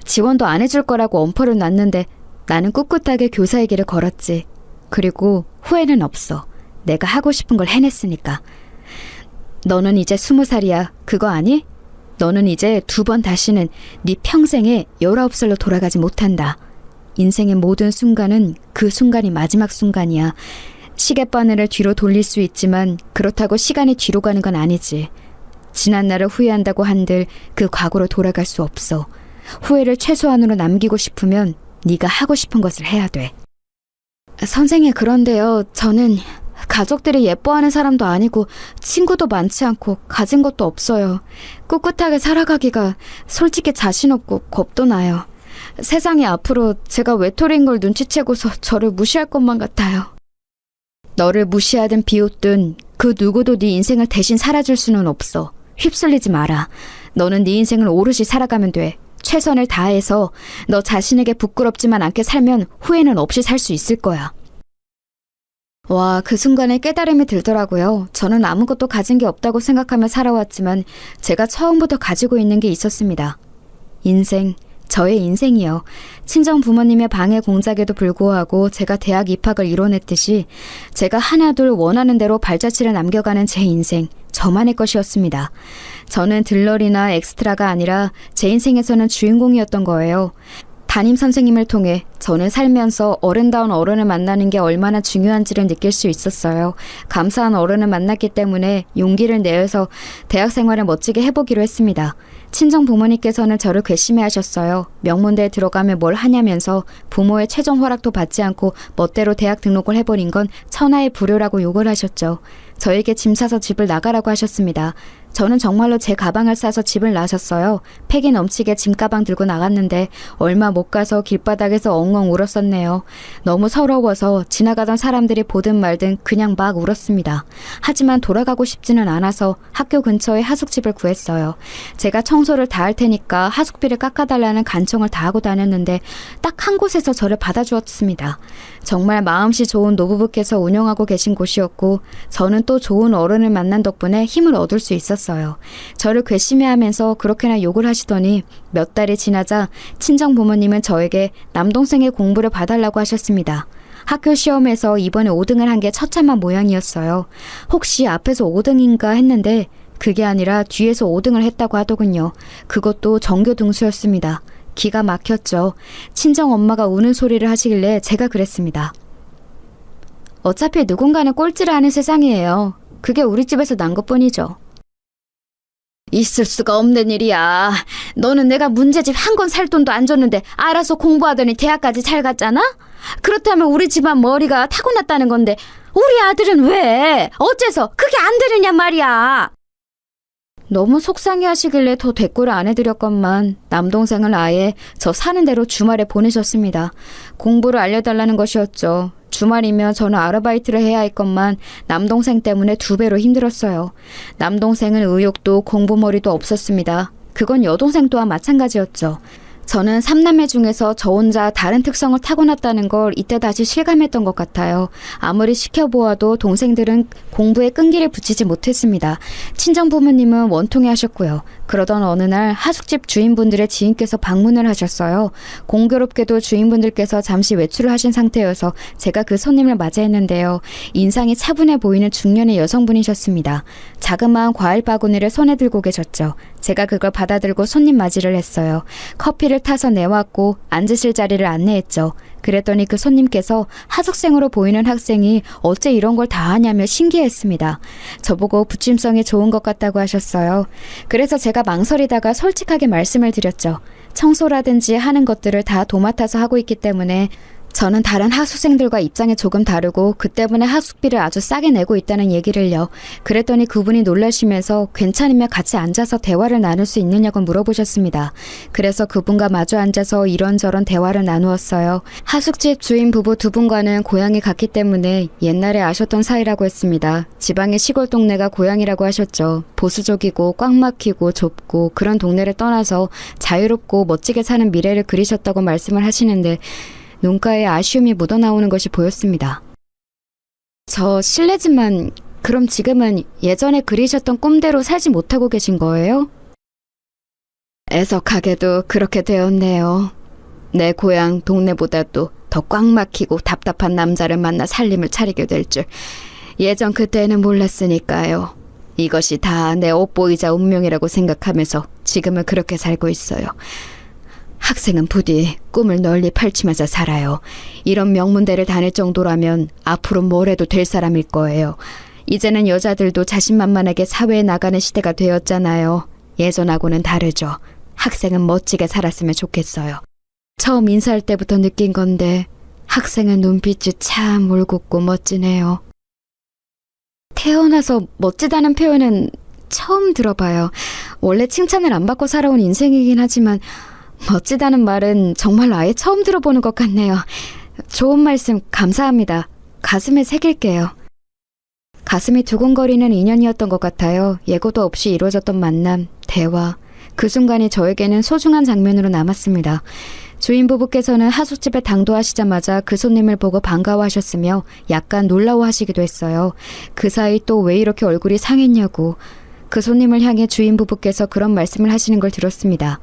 지원도 안 해줄 거라고 엄포를 놨는데 나는 꿋꿋하게 교사의 길을 걸었지. 그리고 후회는 없어. 내가 하고 싶은 걸 해냈으니까. 너는 이제 20살이야. 그거 아니? 너는 이제 2번 다시는 네 평생에 19살로 돌아가지 못한다. 인생의 모든 순간은 그 순간이 마지막 순간이야. 시계바늘을 뒤로 돌릴 수 있지만 그렇다고 시간이 뒤로 가는 건 아니지. 지난 날을 후회한다고 한들 그 과거로 돌아갈 수 없어. 후회를 최소한으로 남기고 싶으면 네가 하고 싶은 것을 해야 돼. 선생님, 그런데요. 저는 가족들이 예뻐하는 사람도 아니고 친구도 많지 않고 가진 것도 없어요. 꿋꿋하게 살아가기가 솔직히 자신 없고 겁도 나요. 세상이 앞으로 제가 외톨이인 걸 눈치채고서 저를 무시할 것만 같아요. 너를 무시하든 비웃든 그 누구도 네 인생을 대신 살아줄 수는 없어. 휩쓸리지 마라. 너는 네 인생을 오롯이 살아가면 돼. 최선을 다해서 너 자신에게 부끄럽지만 않게 살면 후회는 없이 살 수 있을 거야. 와, 그 순간에 깨달음이 들더라고요. 저는 아무것도 가진 게 없다고 생각하며 살아왔지만 제가 처음부터 가지고 있는 게 있었습니다. 인생, 저의 인생이요. 친정 부모님의 방해 공작에도 불구하고 제가 대학 입학을 이뤄냈듯이 제가 하나둘 원하는 대로 발자취를 남겨가는 제 인생, 저만의 것이었습니다. 저는 들러리나 엑스트라가 아니라 제 인생에서는 주인공이었던 거예요. 담임 선생님을 통해 저는 살면서 어른다운 어른을 만나는 게 얼마나 중요한지를 느낄 수 있었어요. 감사한 어른을 만났기 때문에 용기를 내어서 대학 생활을 멋지게 해보기로 했습니다. 친정 부모님께서는 저를 괘씸해 하셨어요. 명문대에 들어가면 뭘 하냐면서 부모의 최종 허락도 받지 않고 멋대로 대학 등록을 해버린 건 천하의 불효라고 욕을 하셨죠. 저에게 짐 싸서 집을 나가라고 하셨습니다. 저는 정말로 제 가방을 싸서 집을 나섰어요. 패기 넘치게 짐가방 들고 나갔는데 얼마 못 가서 길바닥에서 엉엉 울었었네요. 너무 서러워서 지나가던 사람들이 보든 말든 그냥 막 울었습니다. 하지만 돌아가고 싶지는 않아서 학교 근처에 하숙집을 구했어요. 제가 청소를 다 할 테니까 하숙비를 깎아달라는 간청을 다 하고 다녔는데 딱 한 곳에서 저를 받아주었습니다. 정말 마음씨 좋은 노부부께서 운영하고 계신 곳이었고 저는 또 좋은 어른을 만난 덕분에 힘을 얻을 수 있었어요. 저를 괘씸해하면서 그렇게나 욕을 하시더니 몇 달이 지나자 친정 부모님은 저에게 남동생의 공부를 봐달라고 하셨습니다. 학교 시험에서 이번에 5등을 한 게 처참한 모양이었어요. 혹시 앞에서 5등인가 했는데 그게 아니라 뒤에서 5등을 했다고 하더군요. 그것도 전교 등수였습니다. 기가 막혔죠. 친정 엄마가 우는 소리를 하시길래 제가 그랬습니다. 어차피 누군가는 꼴찌를 하는 세상이에요. 그게 우리 집에서 난 것뿐이죠. 있을 수가 없는 일이야. 너는 내가 문제집 한 권 살 돈도 안 줬는데 알아서 공부하더니 대학까지 잘 갔잖아? 그렇다면 우리 집안 머리가 타고났다는 건데 우리 아들은 왜? 어째서 그게 안 되느냐 말이야. 너무 속상해 하시길래 더 대꾸를 안 해드렸건만 남동생은 아예 저 사는 대로 주말에 보내셨습니다. 공부를 알려달라는 것이었죠. 주말이면 저는 아르바이트를 해야 했건만 남동생 때문에 2배로 힘들었어요. 남동생은 의욕도 공부머리도 없었습니다. 그건 여동생 또한 마찬가지였죠. 저는 3남매 중에서 저 혼자 다른 특성을 타고났다는 걸 이때 다시 실감했던 것 같아요. 아무리 시켜보아도 동생들은 공부에 끈기를 붙이지 못했습니다. 친정 부모님은 원통해 하셨고요. 그러던 어느 날 하숙집 주인분들의 지인께서 방문을 하셨어요. 공교롭게도 주인분들께서 잠시 외출을 하신 상태여서 제가 그 손님을 맞이했는데요. 인상이 차분해 보이는 중년의 여성분이셨습니다. 자그마한 과일 바구니를 손에 들고 계셨죠. 제가 그걸 받아들고 손님 맞이를 했어요. 커피를 타서 내왔고 앉으실 자리를 안내했죠. 그랬더니 그 손님께서 하숙생으로 보이는 학생이 어째 이런 걸 다 하냐며 신기했습니다. 저보고 부침성이 좋은 것 같다고 하셨어요. 그래서 제가 망설이다가 솔직하게 말씀을 드렸죠. 청소라든지 하는 것들을 다 도맡아서 하고 있기 때문에 저는 다른 하숙생들과 입장이 조금 다르고 그 때문에 하숙비를 아주 싸게 내고 있다는 얘기를요. 그랬더니 그분이 놀라시면서 괜찮으면 같이 앉아서 대화를 나눌 수 있느냐고 물어보셨습니다. 그래서 그분과 마주 앉아서 이런저런 대화를 나누었어요. 하숙집 주인 부부 2분과는 고향이 같기 때문에 옛날에 아셨던 사이라고 했습니다. 지방의 시골 동네가 고향이라고 하셨죠. 보수적이고 꽉 막히고 좁고 그런 동네를 떠나서 자유롭고 멋지게 사는 미래를 그리셨다고 말씀을 하시는데 눈가에 아쉬움이 묻어나오는 것이 보였습니다. 저 실례지만 그럼 지금은 예전에 그리셨던 꿈대로 살지 못하고 계신 거예요? 애석하게도 그렇게 되었네요. 내 고향 동네보다도 더 꽉 막히고 답답한 남자를 만나 살림을 차리게 될 줄 예전 그때는 몰랐으니까요. 이것이 다 내 옷보이자 운명이라고 생각하면서 지금은 그렇게 살고 있어요. 학생은 부디 꿈을 널리 펼치면서 살아요. 이런 명문대를 다닐 정도라면 앞으로 뭘 해도 될 사람일 거예요. 이제는 여자들도 자신만만하게 사회에 나가는 시대가 되었잖아요. 예전하고는 다르죠. 학생은 멋지게 살았으면 좋겠어요. 처음 인사할 때부터 느낀 건데 학생의 눈빛이 참 올곧고 멋지네요. 태어나서 멋지다는 표현은 처음 들어봐요. 원래 칭찬을 안 받고 살아온 인생이긴 하지만 멋지다는 말은 정말 아예 처음 들어보는 것 같네요. 좋은 말씀 감사합니다. 가슴에 새길게요. 가슴이 두근거리는 인연이었던 것 같아요. 예고도 없이 이루어졌던 만남, 대화. 그 순간이 저에게는 소중한 장면으로 남았습니다. 주인 부부께서는 하숙집에 당도하시자마자 그 손님을 보고 반가워하셨으며 약간 놀라워하시기도 했어요. 그 사이 또 왜 이렇게 얼굴이 상했냐고. 그 손님을 향해 주인 부부께서 그런 말씀을 하시는 걸 들었습니다.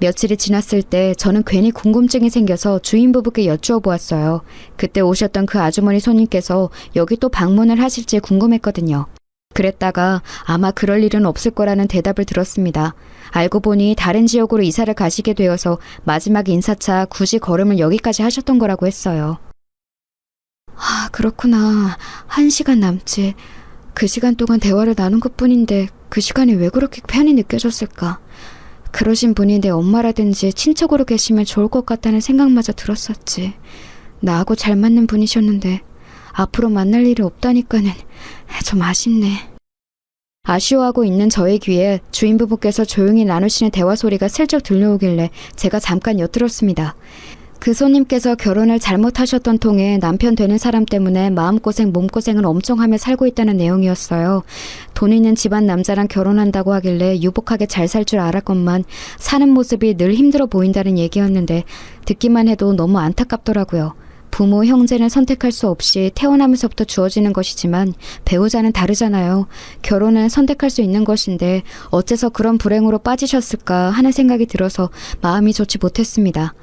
며칠이 지났을 때 저는 괜히 궁금증이 생겨서 주인 부부께 여쭈어 보았어요. 그때 오셨던 그 아주머니 손님께서 여기 또 방문을 하실지 궁금했거든요. 그랬다가 아마 그럴 일은 없을 거라는 대답을 들었습니다. 알고 보니 다른 지역으로 이사를 가시게 되어서 마지막 인사차 굳이 걸음을 여기까지 하셨던 거라고 했어요. 아, 그렇구나. 1시간 남짓. 그 시간 동안 대화를 나눈 것뿐인데 그 시간이 왜 그렇게 편히 느껴졌을까? 그러신 분이 내 엄마라든지 친척으로 계시면 좋을 것 같다는 생각마저 들었었지. 나하고 잘 맞는 분이셨는데 앞으로 만날 일이 없다니까는 좀 아쉽네. 아쉬워하고 있는 저의 귀에 주인 부부께서 조용히 나누시는 대화 소리가 슬쩍 들려오길래 제가 잠깐 엿들었습니다. 그 손님께서 결혼을 잘못하셨던 통에 남편 되는 사람 때문에 마음고생 몸고생을 엄청 하며 살고 있다는 내용이었어요. 돈 있는 집안 남자랑 결혼한다고 하길래 유복하게 잘 살 줄 알았건만 사는 모습이 늘 힘들어 보인다는 얘기였는데 듣기만 해도 너무 안타깝더라고요. 부모, 형제는 선택할 수 없이 태어나면서부터 주어지는 것이지만 배우자는 다르잖아요. 결혼은 선택할 수 있는 것인데 어째서 그런 불행으로 빠지셨을까 하는 생각이 들어서 마음이 좋지 못했습니다.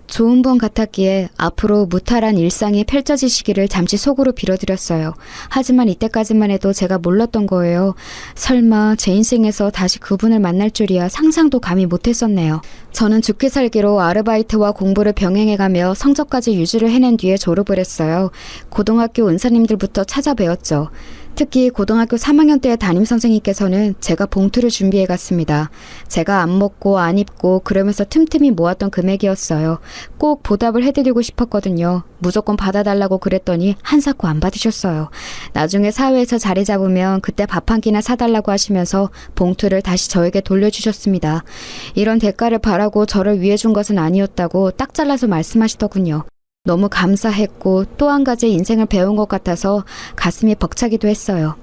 좋은 분 같았기에 앞으로 무탈한 일상이 펼쳐지시기를 잠시 속으로 빌어드렸어요. 하지만 이때까지만 해도 제가 몰랐던 거예요. 설마 제 인생에서 다시 그분을 만날 줄이야 상상도 감히 못했었네요. 저는 죽기 살기로 아르바이트와 공부를 병행해가며 성적까지 유지를 해낸 뒤에 졸업을 했어요. 고등학교 은사님들부터 찾아뵈었죠. 특히 고등학교 3학년 때의 담임선생님께서는 제가 봉투를 준비해 갔습니다. 제가 안 먹고 안 입고 그러면서 틈틈이 모았던 금액이었어요. 꼭 보답을 해드리고 싶었거든요. 무조건 받아달라고 그랬더니 한사코 안 받으셨어요. 나중에 사회에서 자리 잡으면 그때 밥 한 끼나 사달라고 하시면서 봉투를 다시 저에게 돌려주셨습니다. 이런 대가를 바라고 저를 위해준 것은 아니었다고 딱 잘라서 말씀하시더군요. 너무 감사했고 또 한 가지 인생을 배운 것 같아서 가슴이 벅차기도 했어요.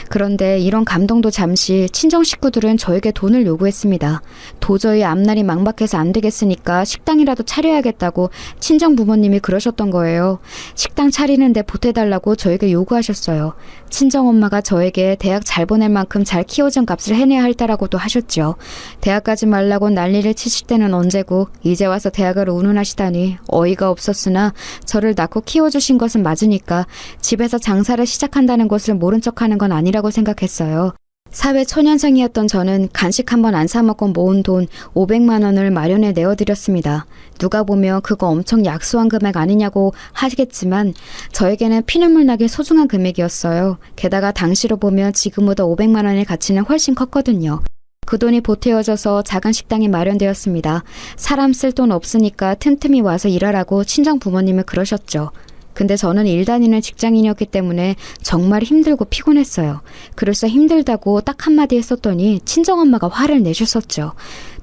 그런데 이런 감동도 잠시 친정 식구들은 저에게 돈을 요구했습니다. 도저히 앞날이 막막해서 안 되겠으니까 식당이라도 차려야겠다고 친정 부모님이 그러셨던 거예요. 식당 차리는데 보태달라고 저에게 요구하셨어요. 친정 엄마가 저에게 대학 잘 보낼 만큼 잘 키워준 값을 해내야 할 때라고도 하셨죠. 대학 가지 말라고 난리를 치실 때는 언제고 이제 와서 대학을 운운하시다니 어이가 없었으나 저를 낳고 키워주신 것은 맞으니까 집에서 장사를 시작한다는 것을 모른 척하는 건 아니라고 생각했어요. 사회 초년생이었던 저는 간식 한 번 안 사먹고 모은 돈 500만 원을 마련해 내어드렸습니다. 누가 보면 그거 엄청 약소한 금액 아니냐고 하시겠지만 저에게는 피눈물 나게 소중한 금액이었어요. 게다가 당시로 보면 지금보다 500만 원의 가치는 훨씬 컸거든요. 그 돈이 보태어져서 작은 식당이 마련되었습니다. 사람 쓸 돈 없으니까 틈틈이 와서 일하라고 친정 부모님은 그러셨죠. 근데 저는 일 다니는 직장인이었기 때문에 정말 힘들고 피곤했어요. 그래서 힘들다고 딱 한마디 했었더니 친정엄마가 화를 내셨었죠.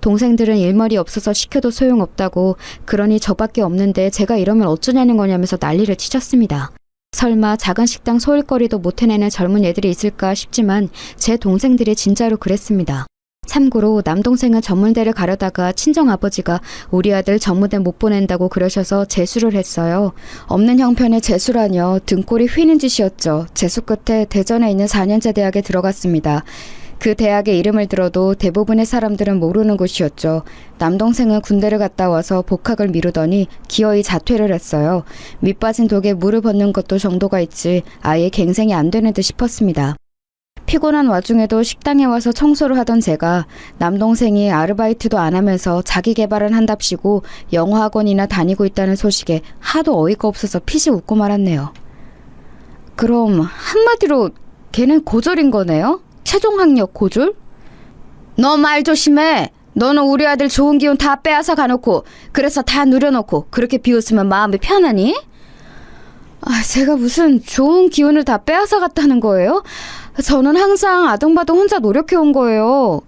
동생들은 일머리 없어서 시켜도 소용없다고 그러니 저밖에 없는데 제가 이러면 어쩌냐는 거냐면서 난리를 치셨습니다. 설마 작은 식당 소일거리도 못 해내는 젊은 애들이 있을까 싶지만 제 동생들이 진짜로 그랬습니다. 참고로 남동생은 전문대를 가려다가 친정아버지가 우리 아들 전문대 못 보낸다고 그러셔서 재수를 했어요. 없는 형편의 재수라뇨. 등골이 휘는 짓이었죠. 재수 끝에 대전에 있는 4년제 대학에 들어갔습니다. 그 대학의 이름을 들어도 대부분의 사람들은 모르는 곳이었죠. 남동생은 군대를 갔다 와서 복학을 미루더니 기어이 자퇴를 했어요. 밑빠진 독에 물을 붓는 것도 정도가 있지 아예 갱생이 안 되는 듯 싶었습니다. 피곤한 와중에도 식당에 와서 청소를 하던 제가 남동생이 아르바이트도 안 하면서 자기 개발을 한답시고 영어학원이나 다니고 있다는 소식에 하도 어이가 없어서 피식 웃고 말았네요. 그럼 한마디로 걔는 고졸인 거네요? 최종학력 고졸? 너 말 조심해. 너는 우리 아들 좋은 기운 다 빼앗아 가놓고 그래서 다 누려놓고 그렇게 비웃으면 마음이 편하니? 제가 무슨 좋은 기운을 다 빼앗아 갔다는 거예요? 저는 항상 아등바등 혼자 노력해온 거예요.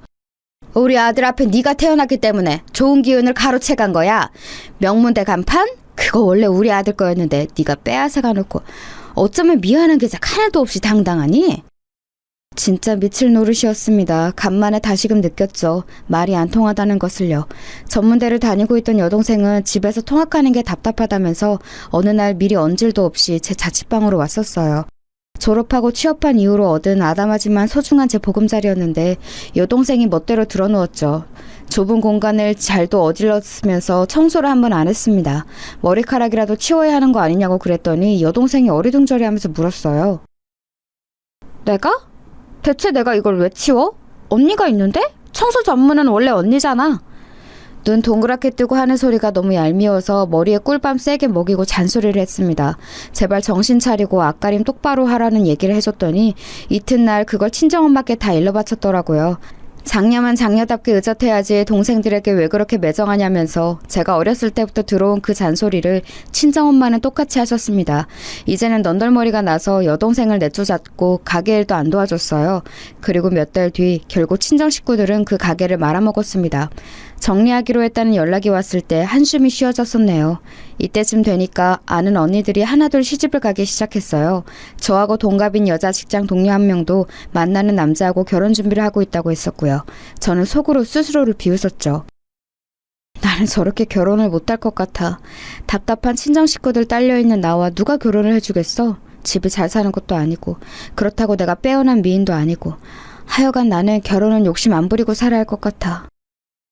우리 아들 앞에 네가 태어났기 때문에 좋은 기운을 가로채 간 거야. 명문대 간판? 그거 원래 우리 아들 거였는데 네가 빼앗아 가놓고 어쩌면 미안한 게 하나도 없이 당당하니? 진짜 미칠 노릇이었습니다. 간만에 다시금 느꼈죠. 말이 안 통하다는 것을요. 전문대를 다니고 있던 여동생은 집에서 통학하는 게 답답하다면서 어느 날 미리 얹을도 없이 제 자취방으로 왔었어요. 졸업하고 취업한 이후로 얻은 아담하지만 소중한 제 보금자리였는데 여동생이 멋대로 들어누웠죠. 좁은 공간을 잘도 어질렀으면서 청소를 한 번 안 했습니다. 머리카락이라도 치워야 하는 거 아니냐고 그랬더니 여동생이 어리둥절해하면서 물었어요. 내가? 대체 내가 이걸 왜 치워? 언니가 있는데? 청소 전문은 원래 언니잖아. 눈 동그랗게 뜨고 하는 소리가 너무 얄미워서 머리에 꿀밤 세게 먹이고 잔소리를 했습니다. 제발 정신 차리고 앞가림 똑바로 하라는 얘기를 해줬더니 이튿날 그걸 친정엄마께 다 일러바쳤더라고요. 장녀만 장녀답게 의젓해야지 동생들에게 왜 그렇게 매정하냐면서 제가 어렸을 때부터 들어온 그 잔소리를 친정엄마는 똑같이 하셨습니다. 이제는 넌덜머리가 나서 여동생을 내쫓았고 가게 일도 안 도와줬어요. 그리고 몇 달 뒤 결국 친정 식구들은 그 가게를 말아먹었습니다. 정리하기로 했다는 연락이 왔을 때 한숨이 쉬어졌었네요. 이때쯤 되니까 아는 언니들이 하나둘 시집을 가기 시작했어요. 저하고 동갑인 여자 직장 동료 한 명도 만나는 남자하고 결혼 준비를 하고 있다고 했었고요. 저는 속으로 스스로를 비웃었죠. 나는 저렇게 결혼을 못할 것 같아. 답답한 친정 식구들 딸려있는 나와 누가 결혼을 해주겠어? 집이 잘 사는 것도 아니고 그렇다고 내가 빼어난 미인도 아니고 하여간 나는 결혼은 욕심 안 부리고 살아야 할 것 같아.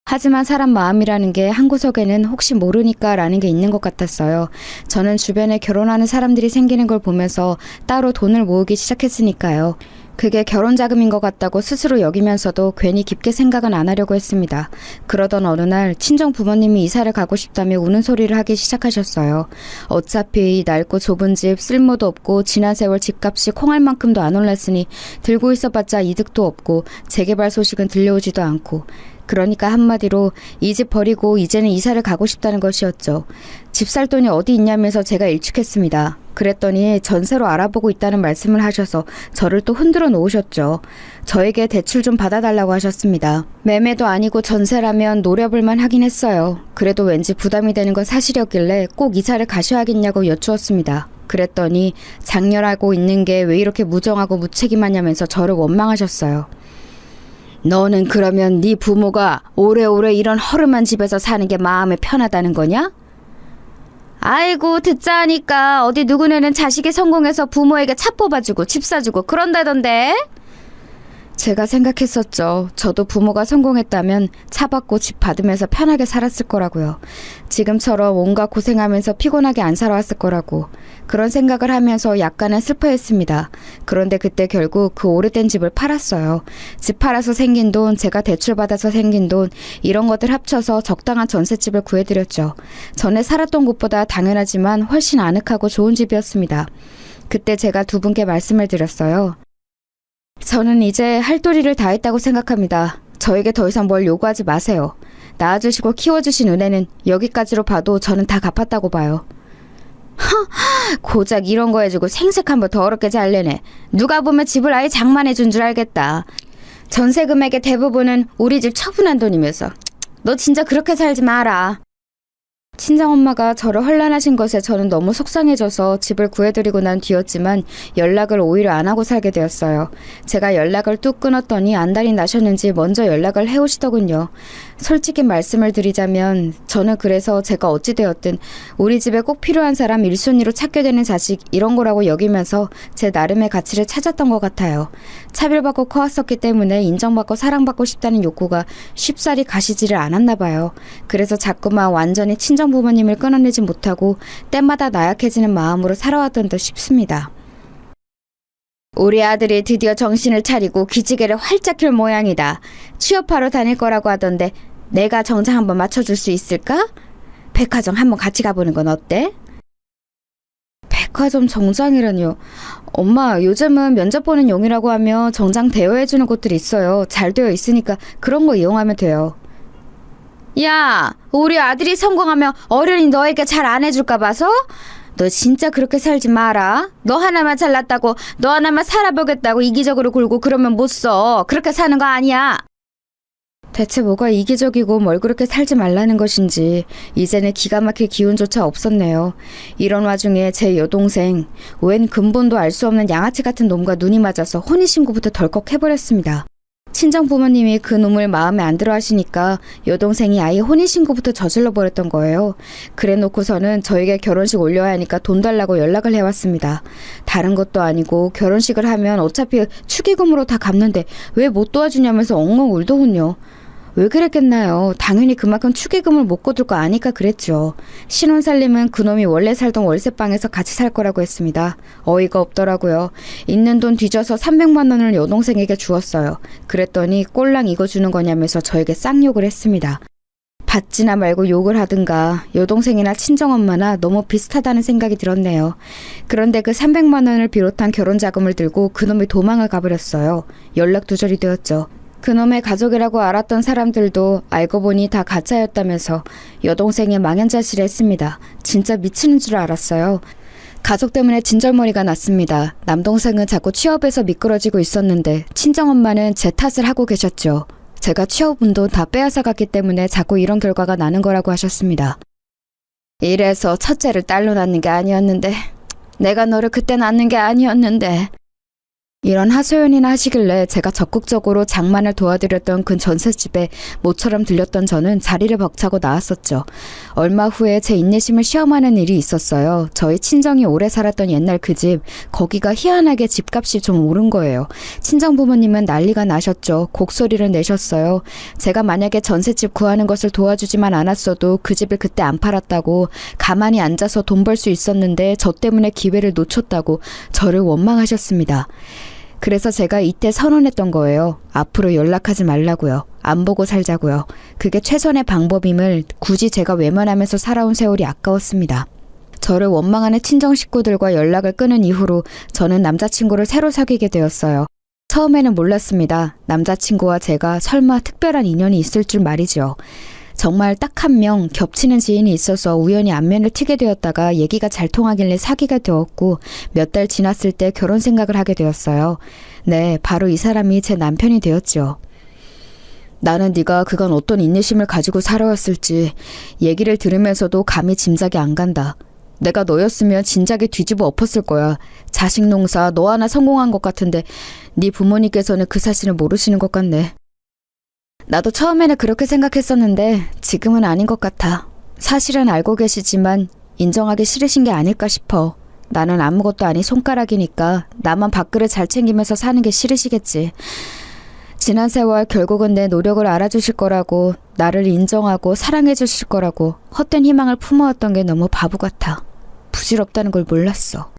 하지만 사람 마음이라는 게 한 구석에는 혹시 모르니까 라는 게 있는 것 같았어요. 저는 주변에 결혼하는 사람들이 생기는 걸 보면서 따로 돈을 모으기 시작했으니까요. 그게 결혼 자금인 것 같다고 스스로 여기면서도 괜히 깊게 생각은 안 하려고 했습니다. 그러던 어느 날 친정 부모님이 이사를 가고 싶다며 우는 소리를 하기 시작하셨어요. 어차피 이 낡고 좁은 집 쓸모도 없고 지난 세월 집값이 콩알만큼도 안 올랐으니 들고 있어봤자 이득도 없고 재개발 소식은 들려오지도 않고 그러니까 한마디로 이 집 버리고 이제는 이사를 가고 싶다는 것이었죠. 집 살 돈이 어디 있냐면서 제가 일축했습니다. 그랬더니 전세로 알아보고 있다는 말씀을 하셔서 저를 또 흔들어 놓으셨죠. 저에게 대출 좀 받아달라고 하셨습니다. 매매도 아니고 전세라면 노려볼만 하긴 했어요. 그래도 왠지 부담이 되는 건 사실이었길래 꼭 이사를 가셔야겠냐고 여쭈었습니다. 그랬더니 장렬하고 있는 게 왜 이렇게 무정하고 무책임하냐면서 저를 원망하셨어요. 너는 그러면 네 부모가 오래오래 이런 허름한 집에서 사는 게 마음에 편하다는 거냐? 아이고 듣자 하니까 어디 누구네는 자식이 성공해서 부모에게 차 뽑아주고 집 사주고 그런다던데? 제가 생각했었죠. 저도 부모가 성공했다면 차 받고 집 받으면서 편하게 살았을 거라고요. 지금처럼 온갖 고생하면서 피곤하게 안 살아왔을 거라고. 그런 생각을 하면서 약간은 슬퍼했습니다. 그런데 그때 결국 그 오래된 집을 팔았어요. 집 팔아서 생긴 돈, 제가 대출받아서 생긴 돈, 이런 것들 합쳐서 적당한 전셋집을 구해드렸죠. 전에 살았던 곳보다 당연하지만 훨씬 아늑하고 좋은 집이었습니다. 그때 제가 두 분께 말씀을 드렸어요. 저는 이제 할 도리를 다 했다고 생각합니다. 저에게 더 이상 뭘 요구하지 마세요. 낳아주시고 키워주신 은혜는 여기까지로 봐도 저는 다 갚았다고 봐요. 고작 이런 거 해주고 생색 한번 더럽게 잘 내네. 누가 보면 집을 아예 장만해준 줄 알겠다. 전세 금액의 대부분은 우리 집 처분한 돈이면서. 너 진짜 그렇게 살지 마라. 친정엄마가 저를 혼란하신 것에 저는 너무 속상해져서 집을 구해드리고 난 뒤였지만 연락을 오히려 안 하고 살게 되었어요. 제가 연락을 뚝 끊었더니 안달이 나셨는지 먼저 연락을 해오시더군요. 솔직히 말씀을 드리자면 저는 그래서 제가 어찌되었든 우리 집에 꼭 필요한 사람 1순위로 찾게 되는 자식 이런 거라고 여기면서 제 나름의 가치를 찾았던 것 같아요. 차별받고 커왔었기 때문에 인정받고 사랑받고 싶다는 욕구가 쉽사리 가시지를 않았나 봐요. 그래서 자꾸만 완전히 친정 부모님을 끊어내지 못하고 때마다 나약해지는 마음으로 살아왔던 듯 싶습니다. 우리 아들이 드디어 정신을 차리고 기지개를 활짝 켤 모양이다. 취업하러 다닐 거라고 하던데 내가 정장 한번 맞춰줄 수 있을까? 백화점 한번 같이 가보는 건 어때? 백화점 정장이라뇨. 엄마, 요즘은 면접 보는 용이라고 하면 정장 대여해주는 곳들이 있어요. 잘 되어 있으니까 그런 거 이용하면 돼요. 야, 우리 아들이 성공하면 어른이 너에게 잘 안 해줄까 봐서? 너 진짜 그렇게 살지 마라. 너 하나만 잘났다고, 너 하나만 살아보겠다고 이기적으로 굴고 그러면 못 써. 그렇게 사는 거 아니야. 대체 뭐가 이기적이고 뭘 그렇게 살지 말라는 것인지 이제는 기가 막힐 기운조차 없었네요. 이런 와중에 제 여동생, 웬 근본도 알 수 없는 양아치 같은 놈과 눈이 맞아서 혼인신고부터 덜컥 해버렸습니다. 친정 부모님이 그 놈을 마음에 안 들어 하시니까 여동생이 아예 혼인신고부터 저질러 버렸던 거예요. 그래 놓고서는 저에게 결혼식 올려야 하니까 돈 달라고 연락을 해왔습니다. 다른 것도 아니고 결혼식을 하면 어차피 축의금으로 다 갚는데 왜 못 도와주냐면서 엉엉 울더군요. 왜 그랬겠나요? 당연히 그만큼 축의금을 못 거둘 거 아니까 그랬죠. 신혼살림은 그놈이 원래 살던 월세방에서 같이 살 거라고 했습니다. 어이가 없더라고요. 있는 돈 뒤져서 300만 원을 여동생에게 주었어요. 그랬더니 꼴랑 이거 주는 거냐면서 저에게 쌍욕을 했습니다. 받지나 말고 욕을 하든가 여동생이나 친정엄마나 너무 비슷하다는 생각이 들었네요. 그런데 그 300만 원을 비롯한 결혼자금을 들고 그놈이 도망을 가버렸어요. 연락두절이 되었죠. 그놈의 가족이라고 알았던 사람들도 알고 보니 다 가짜였다면서 여동생이 망연자실했습니다. 진짜 미치는 줄 알았어요. 가족 때문에 진절머리가 났습니다. 남동생은 자꾸 취업에서 미끄러지고 있었는데 친정엄마는 제 탓을 하고 계셨죠. 제가 취업운도 다 빼앗아갔기 때문에 자꾸 이런 결과가 나는 거라고 하셨습니다. 이래서 첫째를 딸로 낳는 게 아니었는데 내가 너를 그때 낳는 게 아니었는데 이런 하소연이나 하시길래 제가 적극적으로 장만을 도와드렸던 그 전셋집에 모처럼 들렸던 저는 자리를 벅차고 나왔었죠. 얼마 후에 제 인내심을 시험하는 일이 있었어요. 저희 친정이 오래 살았던 옛날 그 집, 거기가 희한하게 집값이 좀 오른 거예요. 친정 부모님은 난리가 나셨죠. 곡소리를 내셨어요. 제가 만약에 전셋집 구하는 것을 도와주지만 않았어도 그 집을 그때 안 팔았다고, 가만히 앉아서 돈 벌 수 있었는데 저 때문에 기회를 놓쳤다고 저를 원망하셨습니다. 그래서 제가 이때 선언했던 거예요. 앞으로 연락하지 말라고요. 안 보고 살자고요. 그게 최선의 방법임을 굳이 제가 외면하면서 살아온 세월이 아까웠습니다. 저를 원망하는 친정 식구들과 연락을 끊은 이후로 저는 남자친구를 새로 사귀게 되었어요. 처음에는 몰랐습니다. 남자친구와 제가 설마 특별한 인연이 있을 줄 말이죠. 정말 딱 한 명 겹치는 지인이 있어서 우연히 안면을 트게 되었다가 얘기가 잘 통하길래 사귀게 되었고 몇 달 지났을 때 결혼 생각을 하게 되었어요. 네, 바로 이 사람이 제 남편이 되었죠. 나는 네가 그간 어떤 인내심을 가지고 살아왔을지 얘기를 들으면서도 감히 짐작이 안 간다. 내가 너였으면 진작에 뒤집어 엎었을 거야. 자식 농사 너 하나 성공한 것 같은데 네 부모님께서는 그 사실을 모르시는 것 같네. 나도 처음에는 그렇게 생각했었는데 지금은 아닌 것 같아. 사실은 알고 계시지만 인정하기 싫으신 게 아닐까 싶어. 나는 아무것도 아닌 손가락이니까 나만 밥그릇 잘 챙기면서 사는 게 싫으시겠지. 지난 세월 결국은 내 노력을 알아주실 거라고, 나를 인정하고 사랑해 주실 거라고 헛된 희망을 품어왔던 게 너무 바보 같아. 부질없다는 걸 몰랐어.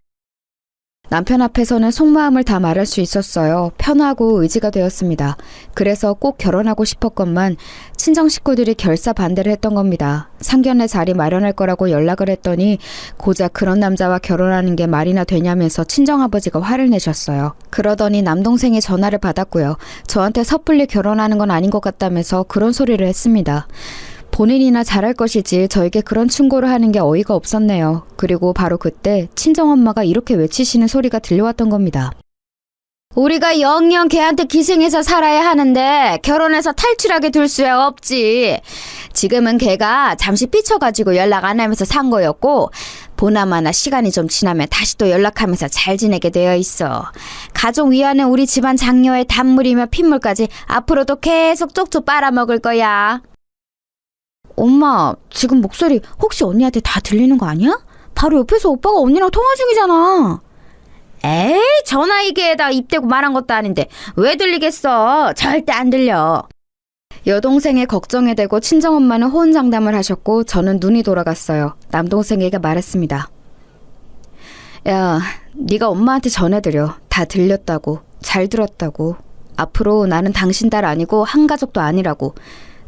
남편 앞에서는 속마음을 다 말할 수 있었어요. 편하고 의지가 되었습니다. 그래서 꼭 결혼하고 싶었건만 친정 식구들이 결사 반대를 했던 겁니다. 상견례 자리 마련할 거라고 연락을 했더니 고작 그런 남자와 결혼하는 게 말이나 되냐면서 친정아버지가 화를 내셨어요. 그러더니 남동생이 전화를 받았고요. 저한테 섣불리 결혼하는 건 아닌 것 같다면서 그런 소리를 했습니다. 본인이나 잘할 것이지 저에게 그런 충고를 하는 게 어이가 없었네요. 그리고 바로 그때 친정엄마가 이렇게 외치시는 소리가 들려왔던 겁니다. 우리가 영영 걔한테 기생해서 살아야 하는데 결혼해서 탈출하게 둘 수야 없지. 지금은 걔가 잠시 삐쳐가지고 연락 안 하면서 산 거였고 보나마나 시간이 좀 지나면 다시 또 연락하면서 잘 지내게 되어 있어. 가족 위하는 우리 집안 장녀의 단물이며 핏물까지 앞으로도 계속 쪽쪽 빨아먹을 거야. 엄마, 지금 목소리 혹시 언니한테 다 들리는 거 아니야? 바로 옆에서 오빠가 언니랑 통화 중이잖아. 에이, 전화기계에다 입 대고 말한 것도 아닌데 왜 들리겠어? 절대 안 들려. 여동생의 걱정에 대고 친정엄마는 호언장담을 하셨고 저는 눈이 돌아갔어요. 남동생에게 말했습니다. 야, 네가 엄마한테 전해드려. 다 들렸다고. 잘 들었다고. 앞으로 나는 당신 딸 아니고 한 가족도 아니라고.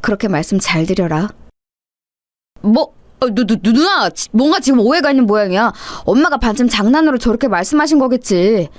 그렇게 말씀 잘 드려라. 누나, 뭔가 지금 오해가 있는 모양이야. 엄마가 반쯤 장난으로 저렇게 말씀하신 거겠지.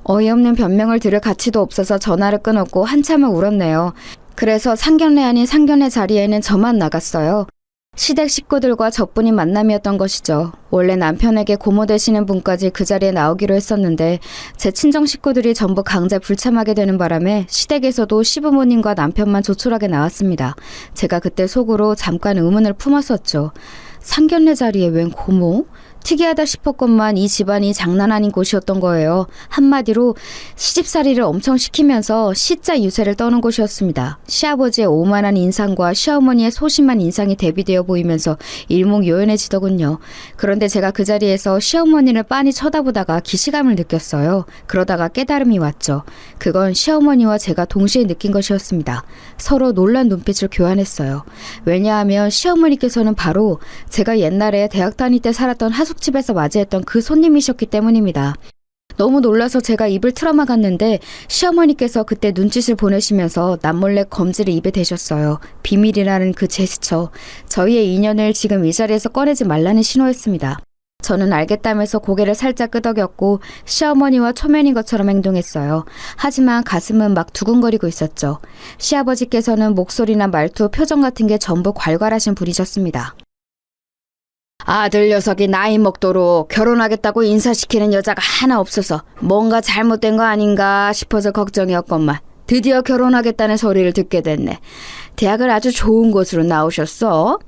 어이없는 변명을 들을 가치도 없어서 전화를 끊었고 한참을 울었네요. 그래서 상견례 아닌 상견례 자리에는 저만 나갔어요. 시댁 식구들과 저뿐인 만남이었던 것이죠. 원래 남편에게 고모 되시는 분까지 그 자리에 나오기로 했었는데 제 친정 식구들이 전부 강제 불참하게 되는 바람에 시댁에서도 시부모님과 남편만 조촐하게 나왔습니다. 제가 그때 속으로 잠깐 의문을 품었었죠. 상견례 자리에 웬 고모? 특이하다 싶었건만 이 집안이 장난 아닌 곳이었던 거예요. 한마디로 시집살이를 엄청 시키면서 시자 유세를 떠는 곳이었습니다. 시아버지의 오만한 인상과 시어머니의 소심한 인상이 대비되어 보이면서 일목요연해지더군요. 그런데 제가 그 자리에서 시어머니를 빤히 쳐다보다가 기시감을 느꼈어요. 그러다가 깨달음이 왔죠. 그건 시어머니와 제가 동시에 느낀 것이었습니다. 서로 놀란 눈빛을 교환했어요. 왜냐하면 시어머니께서는 바로 제가 옛날에 대학 다닐 때 살았던 하숙집에서 맞이했던 그 손님이셨기 때문입니다. 너무 놀라서 제가 입을 틀어막았는데 시어머니께서 그때 눈짓을 보내시면서 남몰래 검지를 입에 대셨어요. 비밀이라는 그 제스처, 저희의 인연을 지금 이 자리에서 꺼내지 말라는 신호였습니다. 저는 알겠다면서 고개를 살짝 끄덕였고 시어머니와 초면인 것처럼 행동했어요. 하지만 가슴은 막 두근거리고 있었죠. 시아버지께서는 목소리나 말투, 표정 같은 게 전부 괄괄하신 분이셨습니다. 아들 녀석이 나이 먹도록 결혼하겠다고 인사시키는 여자가 하나 없어서 뭔가 잘못된 거 아닌가 싶어서 걱정이었건만 드디어 결혼하겠다는 소리를 듣게 됐네. 대학을 아주 좋은 곳으로 나오셨어.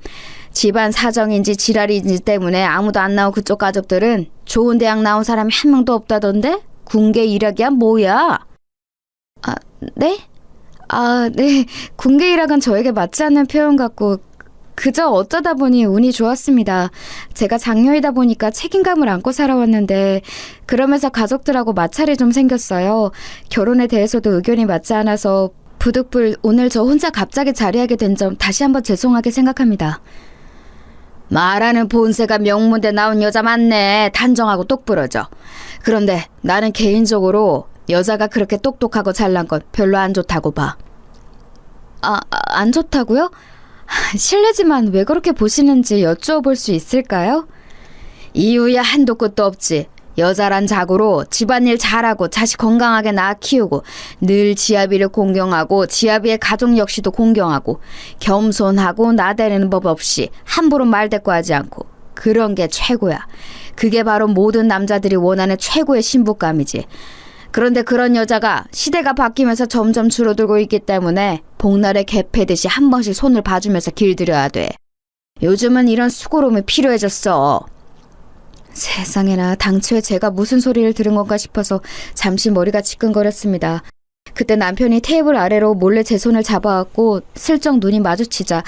집안 사정인지 지랄인지 때문에 아무도 안 나온 그쪽 가족들은 좋은 대학 나온 사람이 한 명도 없다던데? 군계 일학이야 뭐야? 네? 네. 군계 일학은 저에게 맞지 않는 표현 같고 그저 어쩌다 보니 운이 좋았습니다. 제가 장녀이다 보니까 책임감을 안고 살아왔는데 그러면서 가족들하고 마찰이 좀 생겼어요. 결혼에 대해서도 의견이 맞지 않아서 부득불 오늘 저 혼자 갑자기 자리하게 된 점 다시 한번 죄송하게 생각합니다. 말하는 본세가 명문대 나온 여자 맞네. 단정하고 똑부러져. 그런데 나는 개인적으로 여자가 그렇게 똑똑하고 잘난 건 별로 안 좋다고 봐. 안 좋다고요? 실례지만 왜 그렇게 보시는지 여쭈어볼 수 있을까요? 이유야 한도 끝도 없지. 여자란 자고로 집안일 잘하고 자식 건강하게 낳아 키우고 늘 지아비를 공경하고 지아비의 가족 역시도 공경하고 겸손하고 나대는 법 없이 함부로 말대꾸하지 않고 그런 게 최고야. 그게 바로 모든 남자들이 원하는 최고의 신부감이지. 그런데 그런 여자가 시대가 바뀌면서 점점 줄어들고 있기 때문에 복날에 개 패듯이 한 번씩 손을 봐주면서 길들여야 돼. 요즘은 이런 수고로움이 필요해졌어. 세상에나 당초에 제가 무슨 소리를 들은 건가 싶어서 잠시 머리가 지끈거렸습니다. 그때 남편이 테이블 아래로 몰래 제 손을 잡아왔고 슬쩍 눈이 마주치자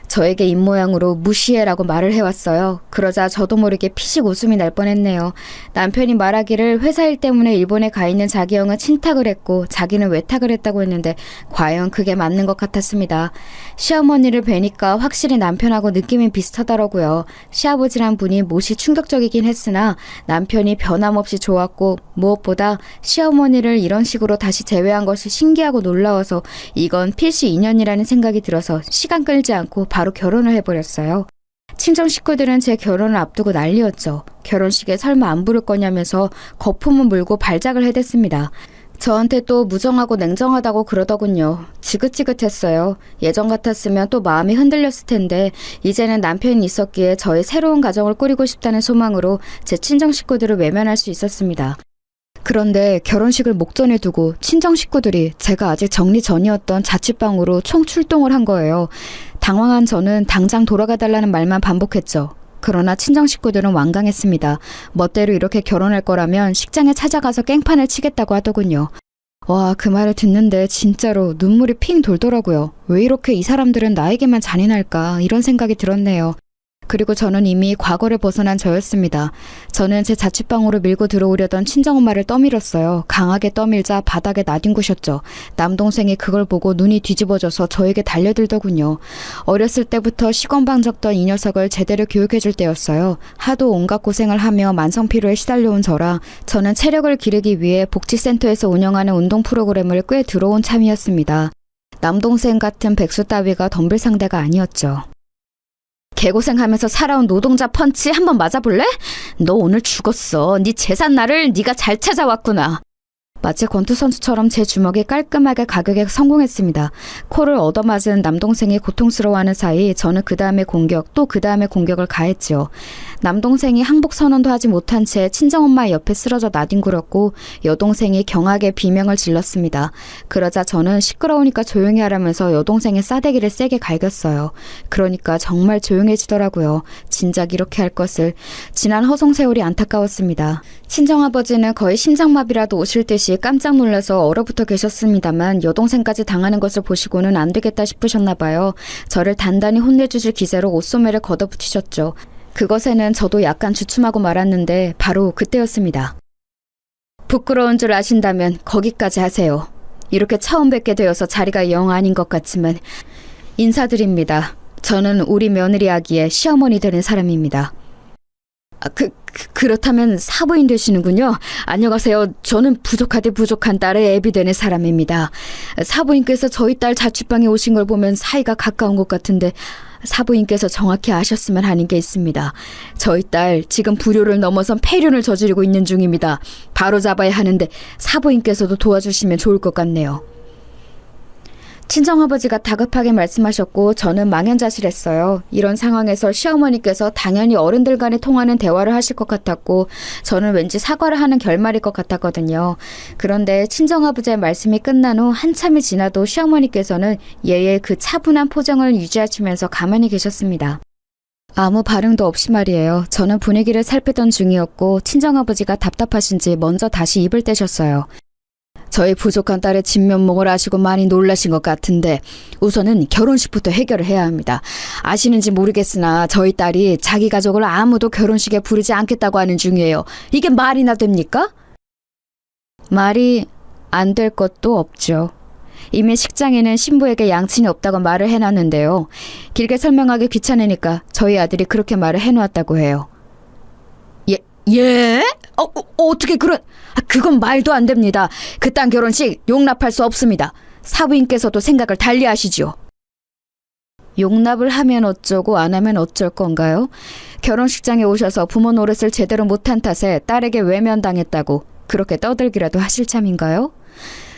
저에게 입모양으로 무시해라고 말을 해왔어요. 그러자 저도 모르게 피식 웃음이 날 뻔했네요. 남편이 말하기를 회사 일 때문에 일본에 가 있는 자기 형은 친탁을 했고 자기는 외탁을 했다고 했는데 과연 그게 맞는 것 같았습니다. 시어머니를 뵈니까 확실히 남편하고 느낌이 비슷하더라고요. 시아버지란 분이 몹시 충격적이긴 했으나 남편이 변함없이 좋았고 무엇보다 시어머니를 이런 식으로 다시 재회한 것이 신기하고 놀라워서 이건 필시 인연이라는 생각이 들어서 시간 끌지 않고 바로 결혼을 해버렸어요. 친정 식구들은 제 결혼을 앞두고 난리였죠. 결혼식에 설마 안 부를 거냐면서 거품을 물고 발작을 해댔습니다. 저한테 또 무정하고 냉정하다고 그러더군요. 지긋지긋했어요. 예전 같았으면 또 마음이 흔들렸을 텐데 이제는 남편이 있었기에 저의 새로운 가정을 꾸리고 싶다는 소망으로 제 친정 식구들을 외면할 수 있었습니다. 그런데 결혼식을 목전에 두고 친정 식구들이 제가 아직 정리 전이었던 자취방으로 총 출동을 한 거예요. 당황한 저는 당장 돌아가달라는 말만 반복했죠. 그러나 친정 식구들은 완강했습니다. 멋대로 이렇게 결혼할 거라면 식장에 찾아가서 깽판을 치겠다고 하더군요. 와, 그 말을 듣는데 진짜로 눈물이 핑 돌더라고요. 왜 이렇게 이 사람들은 나에게만 잔인할까 이런 생각이 들었네요. 그리고 저는 이미 과거를 벗어난 저였습니다. 저는 제 자취방으로 밀고 들어오려던 친정엄마를 떠밀었어요. 강하게 떠밀자 바닥에 나뒹구셨죠. 남동생이 그걸 보고 눈이 뒤집어져서 저에게 달려들더군요. 어렸을 때부터 시건방졌던 이 녀석을 제대로 교육해줄 때였어요. 하도 온갖 고생을 하며 만성피로에 시달려온 저라 저는 체력을 기르기 위해 복지센터에서 운영하는 운동 프로그램을 꽤 들어온 참이었습니다. 남동생 같은 백수 따위가 덤빌 상대가 아니었죠. 개고생하면서 살아온 노동자 펀치 한번 맞아볼래? 너 오늘 죽었어. 네 재산 날을 네가 잘 찾아왔구나. 마치 권투 선수처럼 제 주먹이 깔끔하게 가격에 성공했습니다. 코를 얻어맞은 남동생이 고통스러워하는 사이 저는 그 다음에 공격, 또 그 다음에 공격을 가했지요. 남동생이 항복 선언도 하지 못한 채 친정엄마 옆에 쓰러져 나뒹굴었고 여동생이 경하게 비명을 질렀습니다. 그러자 저는 시끄러우니까 조용히 하라면서 여동생의 싸대기를 세게 갈겼어요. 그러니까 정말 조용해지더라고요. 진작 이렇게 할 것을. 지난 허송세월이 안타까웠습니다. 친정아버지는 거의 심장마비라도 오실 듯이 깜짝 놀라서 얼어붙어 계셨습니다만 여동생까지 당하는 것을 보시고는 안 되겠다 싶으셨나 봐요. 저를 단단히 혼내주실 기세로 옷소매를 걷어붙이셨죠. 그것에는 저도 약간 주춤하고 말았는데 바로 그때였습니다. 부끄러운 줄 아신다면 거기까지 하세요. 이렇게 처음 뵙게 되어서 자리가 영 아닌 것 같지만 인사드립니다. 저는 우리 며느리 아기의 시어머니 되는 사람입니다. 그렇다면 사부인 되시는군요. 안녕하세요. 저는 부족하되 부족한 딸의 애비 되는 사람입니다. 사부인께서 저희 딸 자취방에 오신 걸 보면 사이가 가까운 것 같은데 사부인께서 정확히 아셨으면 하는 게 있습니다. 저희 딸 지금 불효를 넘어선 폐륜을 저지르고 있는 중입니다. 바로 잡아야 하는데 사부인께서도 도와주시면 좋을 것 같네요. 친정아버지가 다급하게 말씀하셨고 저는 망연자실했어요. 이런 상황에서 시어머니께서 당연히 어른들 간에 통하는 대화를 하실 것 같았고 저는 왠지 사과를 하는 결말일 것 같았거든요. 그런데 친정아버지의 말씀이 끝난 후 한참이 지나도 시어머니께서는 예의 그 차분한 표정을 유지하시면서 가만히 계셨습니다. 아무 반응도 없이 말이에요. 저는 분위기를 살피던 중이었고 친정아버지가 답답하신지 먼저 다시 입을 떼셨어요. 저희 부족한 딸의 진면목을 아시고 많이 놀라신 것 같은데 우선은 결혼식부터 해결을 해야 합니다. 아시는지 모르겠으나 저희 딸이 자기 가족을 아무도 결혼식에 부르지 않겠다고 하는 중이에요. 이게 말이나 됩니까? 말이 안 될 것도 없죠. 이미 식장에는 신부에게 양친이 없다고 말을 해놨는데요. 길게 설명하기 귀찮으니까 저희 아들이 그렇게 말을 해놓았다고 해요. 예? 어떻게 그건 말도 안 됩니다. 그딴 결혼식 용납할 수 없습니다. 사부인께서도 생각을 달리 하시죠. 용납을 하면 어쩌고 안 하면 어쩔 건가요? 결혼식장에 오셔서 부모 노릇을 제대로 못한 탓에 딸에게 외면당했다고 그렇게 떠들기라도 하실 참인가요?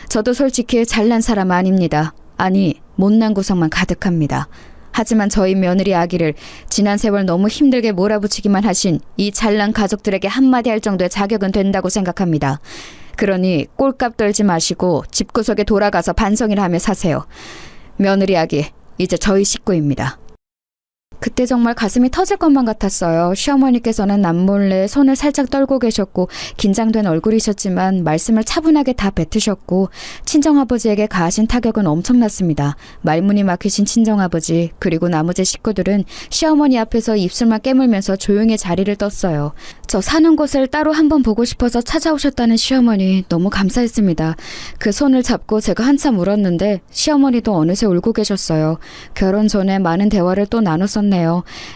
저도 솔직히 잘난 사람 아닙니다. 아니, 못난 구석만 가득합니다. 하지만 저희 며느리 아기를 지난 세월 너무 힘들게 몰아붙이기만 하신 이 잘난 가족들에게 한마디 할 정도의 자격은 된다고 생각합니다. 그러니 꼴값 떨지 마시고 집구석에 돌아가서 반성이나 하며 사세요. 며느리 아기, 이제 저희 식구입니다. 그때 정말 가슴이 터질 것만 같았어요. 시어머니께서는 남몰래 손을 살짝 떨고 계셨고 긴장된 얼굴이셨지만 말씀을 차분하게 다 뱉으셨고 친정아버지에게 가하신 타격은 엄청났습니다. 말문이 막히신 친정아버지 그리고 나머지 식구들은 시어머니 앞에서 입술만 깨물면서 조용히 자리를 떴어요. 저 사는 곳을 따로 한번 보고 싶어서 찾아오셨다는 시어머니 너무 감사했습니다. 그 손을 잡고 제가 한참 울었는데 시어머니도 어느새 울고 계셨어요. 결혼 전에 많은 대화를 또 나눴었네요.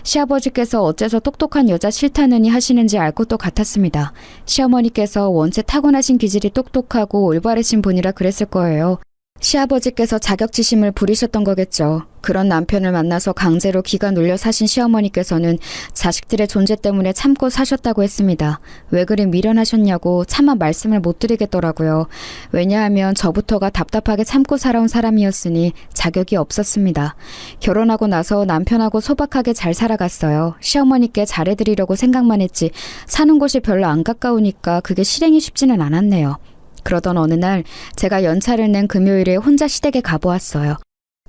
시아버지께서 어째서 똑똑한 여자 싫다느니 하시는지 알 것도 같았습니다. 시어머니께서 원체 타고나신 기질이 똑똑하고 올바르신 분이라 그랬을 거예요. 시아버지께서 자격지심을 부리셨던 거겠죠. 그런 남편을 만나서 강제로 기가 눌려 사신 시어머니께서는 자식들의 존재 때문에 참고 사셨다고 했습니다. 왜 그리 미련하셨냐고 차마 말씀을 못 드리겠더라고요. 왜냐하면 저부터가 답답하게 참고 살아온 사람이었으니 자격이 없었습니다. 결혼하고 나서 남편하고 소박하게 잘 살아갔어요. 시어머니께 잘해드리려고 생각만 했지 사는 곳이 별로 안 가까우니까 그게 실행이 쉽지는 않았네요. 그러던 어느 날 제가 연차를 낸 금요일에 혼자 시댁에 가보았어요.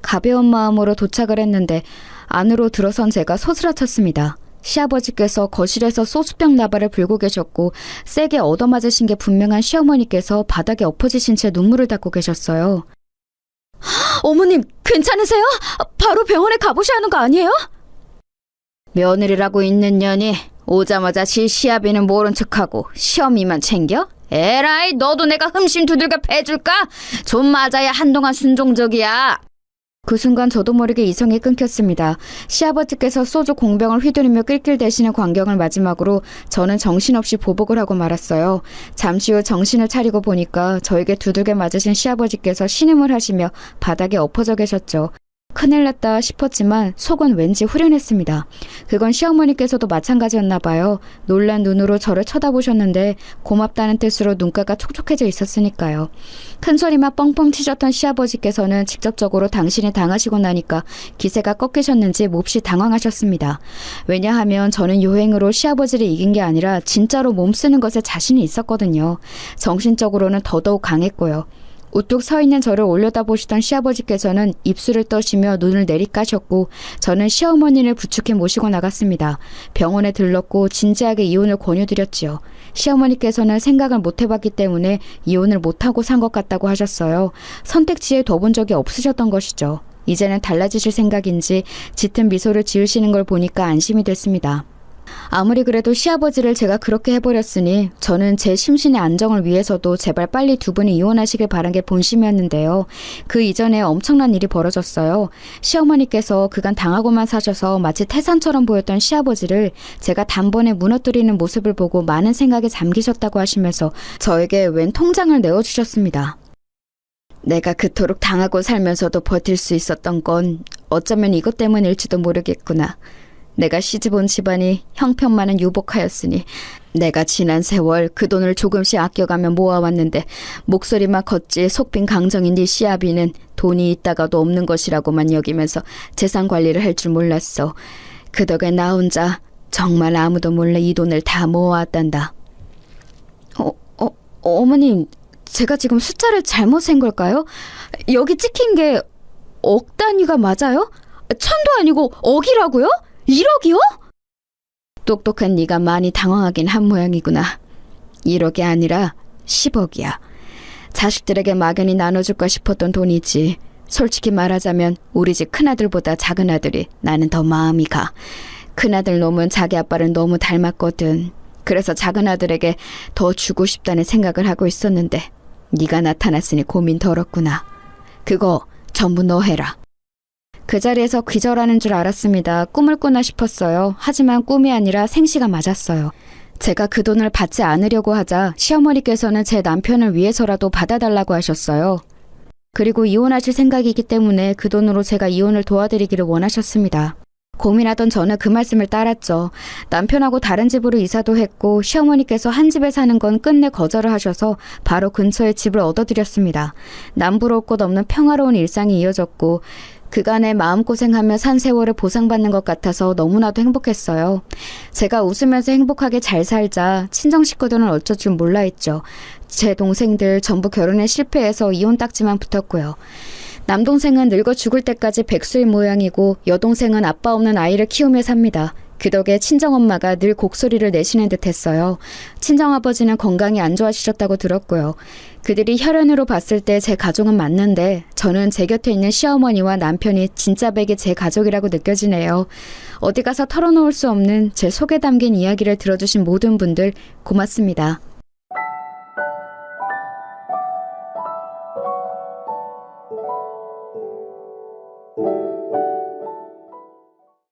가벼운 마음으로 도착을 했는데 안으로 들어선 제가 소스라쳤습니다. 시아버지께서 거실에서 소주병 나발을 불고 계셨고 세게 얻어맞으신 게 분명한 시어머니께서 바닥에 엎어지신 채 눈물을 닦고 계셨어요. 어머님 괜찮으세요? 바로 병원에 가보셔야 하는 거 아니에요? 며느리라고 있는 년이 오자마자 시아비는 모른 척하고 시어미만 챙겨? 에라이 너도 내가 흠씬 두들겨 패줄까? 좀 맞아야 한동안 순종적이야. 그 순간 저도 모르게 이성이 끊겼습니다. 시아버지께서 소주 공병을 휘두르며 낄낄대시는 광경을 마지막으로 저는 정신없이 보복을 하고 말았어요. 잠시 후 정신을 차리고 보니까 저에게 두들겨 맞으신 시아버지께서 신음을 하시며 바닥에 엎어져 계셨죠. 큰일 났다 싶었지만 속은 왠지 후련했습니다. 그건 시어머니께서도 마찬가지였나 봐요. 놀란 눈으로 저를 쳐다보셨는데 고맙다는 뜻으로 눈가가 촉촉해져 있었으니까요. 큰 소리만 뻥뻥 치셨던 시아버지께서는 직접적으로 당신이 당하시고 나니까 기세가 꺾이셨는지 몹시 당황하셨습니다. 왜냐하면 저는 요행으로 시아버지를 이긴 게 아니라 진짜로 몸쓰는 것에 자신이 있었거든요. 정신적으로는 더더욱 강했고요. 우뚝 서 있는 저를 올려다보시던 시아버지께서는 입술을 떠시며 눈을 내리까셨고 저는 시어머니를 부축해 모시고 나갔습니다. 병원에 들렀고 진지하게 이혼을 권유드렸지요. 시어머니께서는 생각을 못 해봤기 때문에 이혼을 못하고 산 것 같다고 하셨어요. 선택지에 둬본 적이 없으셨던 것이죠. 이제는 달라지실 생각인지 짙은 미소를 지으시는 걸 보니까 안심이 됐습니다. 아무리 그래도 시아버지를 제가 그렇게 해버렸으니 저는 제 심신의 안정을 위해서도 제발 빨리 두 분이 이혼하시길 바란 게 본심이었는데요. 그 이전에 엄청난 일이 벌어졌어요. 시어머니께서 그간 당하고만 사셔서 마치 태산처럼 보였던 시아버지를 제가 단번에 무너뜨리는 모습을 보고 많은 생각에 잠기셨다고 하시면서 저에게 웬 통장을 내어주셨습니다. 내가 그토록 당하고 살면서도 버틸 수 있었던 건 어쩌면 이것 때문일지도 모르겠구나. 내가 시집온 집안이 형편만은 유복하였으니 내가 지난 세월 그 돈을 조금씩 아껴가며 모아왔는데 목소리만 컸지 속빈 강정인 네 시아비는 돈이 있다가도 없는 것이라고만 여기면서 재산 관리를 할 줄 몰랐어. 그 덕에 나 혼자 정말 아무도 몰래 이 돈을 다 모아왔단다. 어머님, 제가 지금 숫자를 잘못 센 걸까요? 여기 찍힌 게 억 단위가 맞아요? 천도 아니고 억이라고요? 1억이요? 똑똑한 네가 많이 당황하긴 한 모양이구나. 1억이 아니라 10억이야. 자식들에게 막연히 나눠줄까 싶었던 돈이지. 솔직히 말하자면 우리 집 큰아들보다 작은 아들이 나는 더 마음이 가. 큰아들 놈은 자기 아빠를 너무 닮았거든. 그래서 작은 아들에게 더 주고 싶다는 생각을 하고 있었는데 네가 나타났으니 고민 덜었구나. 그거 전부 너 해라. 그 자리에서 기절하는 줄 알았습니다. 꿈을 꾸나 싶었어요. 하지만 꿈이 아니라 생시가 맞았어요. 제가 그 돈을 받지 않으려고 하자 시어머니께서는 제 남편을 위해서라도 받아달라고 하셨어요. 그리고 이혼하실 생각이기 때문에 그 돈으로 제가 이혼을 도와드리기를 원하셨습니다. 고민하던 저는 그 말씀을 따랐죠. 남편하고 다른 집으로 이사도 했고 시어머니께서 한 집에 사는 건 끝내 거절을 하셔서 바로 근처에 집을 얻어드렸습니다. 남부러울 곳 없는 평화로운 일상이 이어졌고 그간의 마음고생하며 산 세월을 보상받는 것 같아서 너무나도 행복했어요. 제가 웃으면서 행복하게 잘 살자 친정 식구들은 어쩔 줄 몰라 했죠. 제 동생들 전부 결혼에 실패해서 이혼 딱지만 붙었고요. 남동생은 늙어 죽을 때까지 백수인 모양이고 여동생은 아빠 없는 아이를 키우며 삽니다. 그 덕에 친정엄마가 늘 곡소리를 내시는 듯 했어요. 친정아버지는 건강이 안 좋아지셨다고 들었고요. 그들이 혈연으로 봤을 때 제 가족은 맞는데 저는 제 곁에 있는 시어머니와 남편이 진짜 백이 제 가족이라고 느껴지네요. 어디 가서 털어놓을 수 없는 제 속에 담긴 이야기를 들어주신 모든 분들 고맙습니다.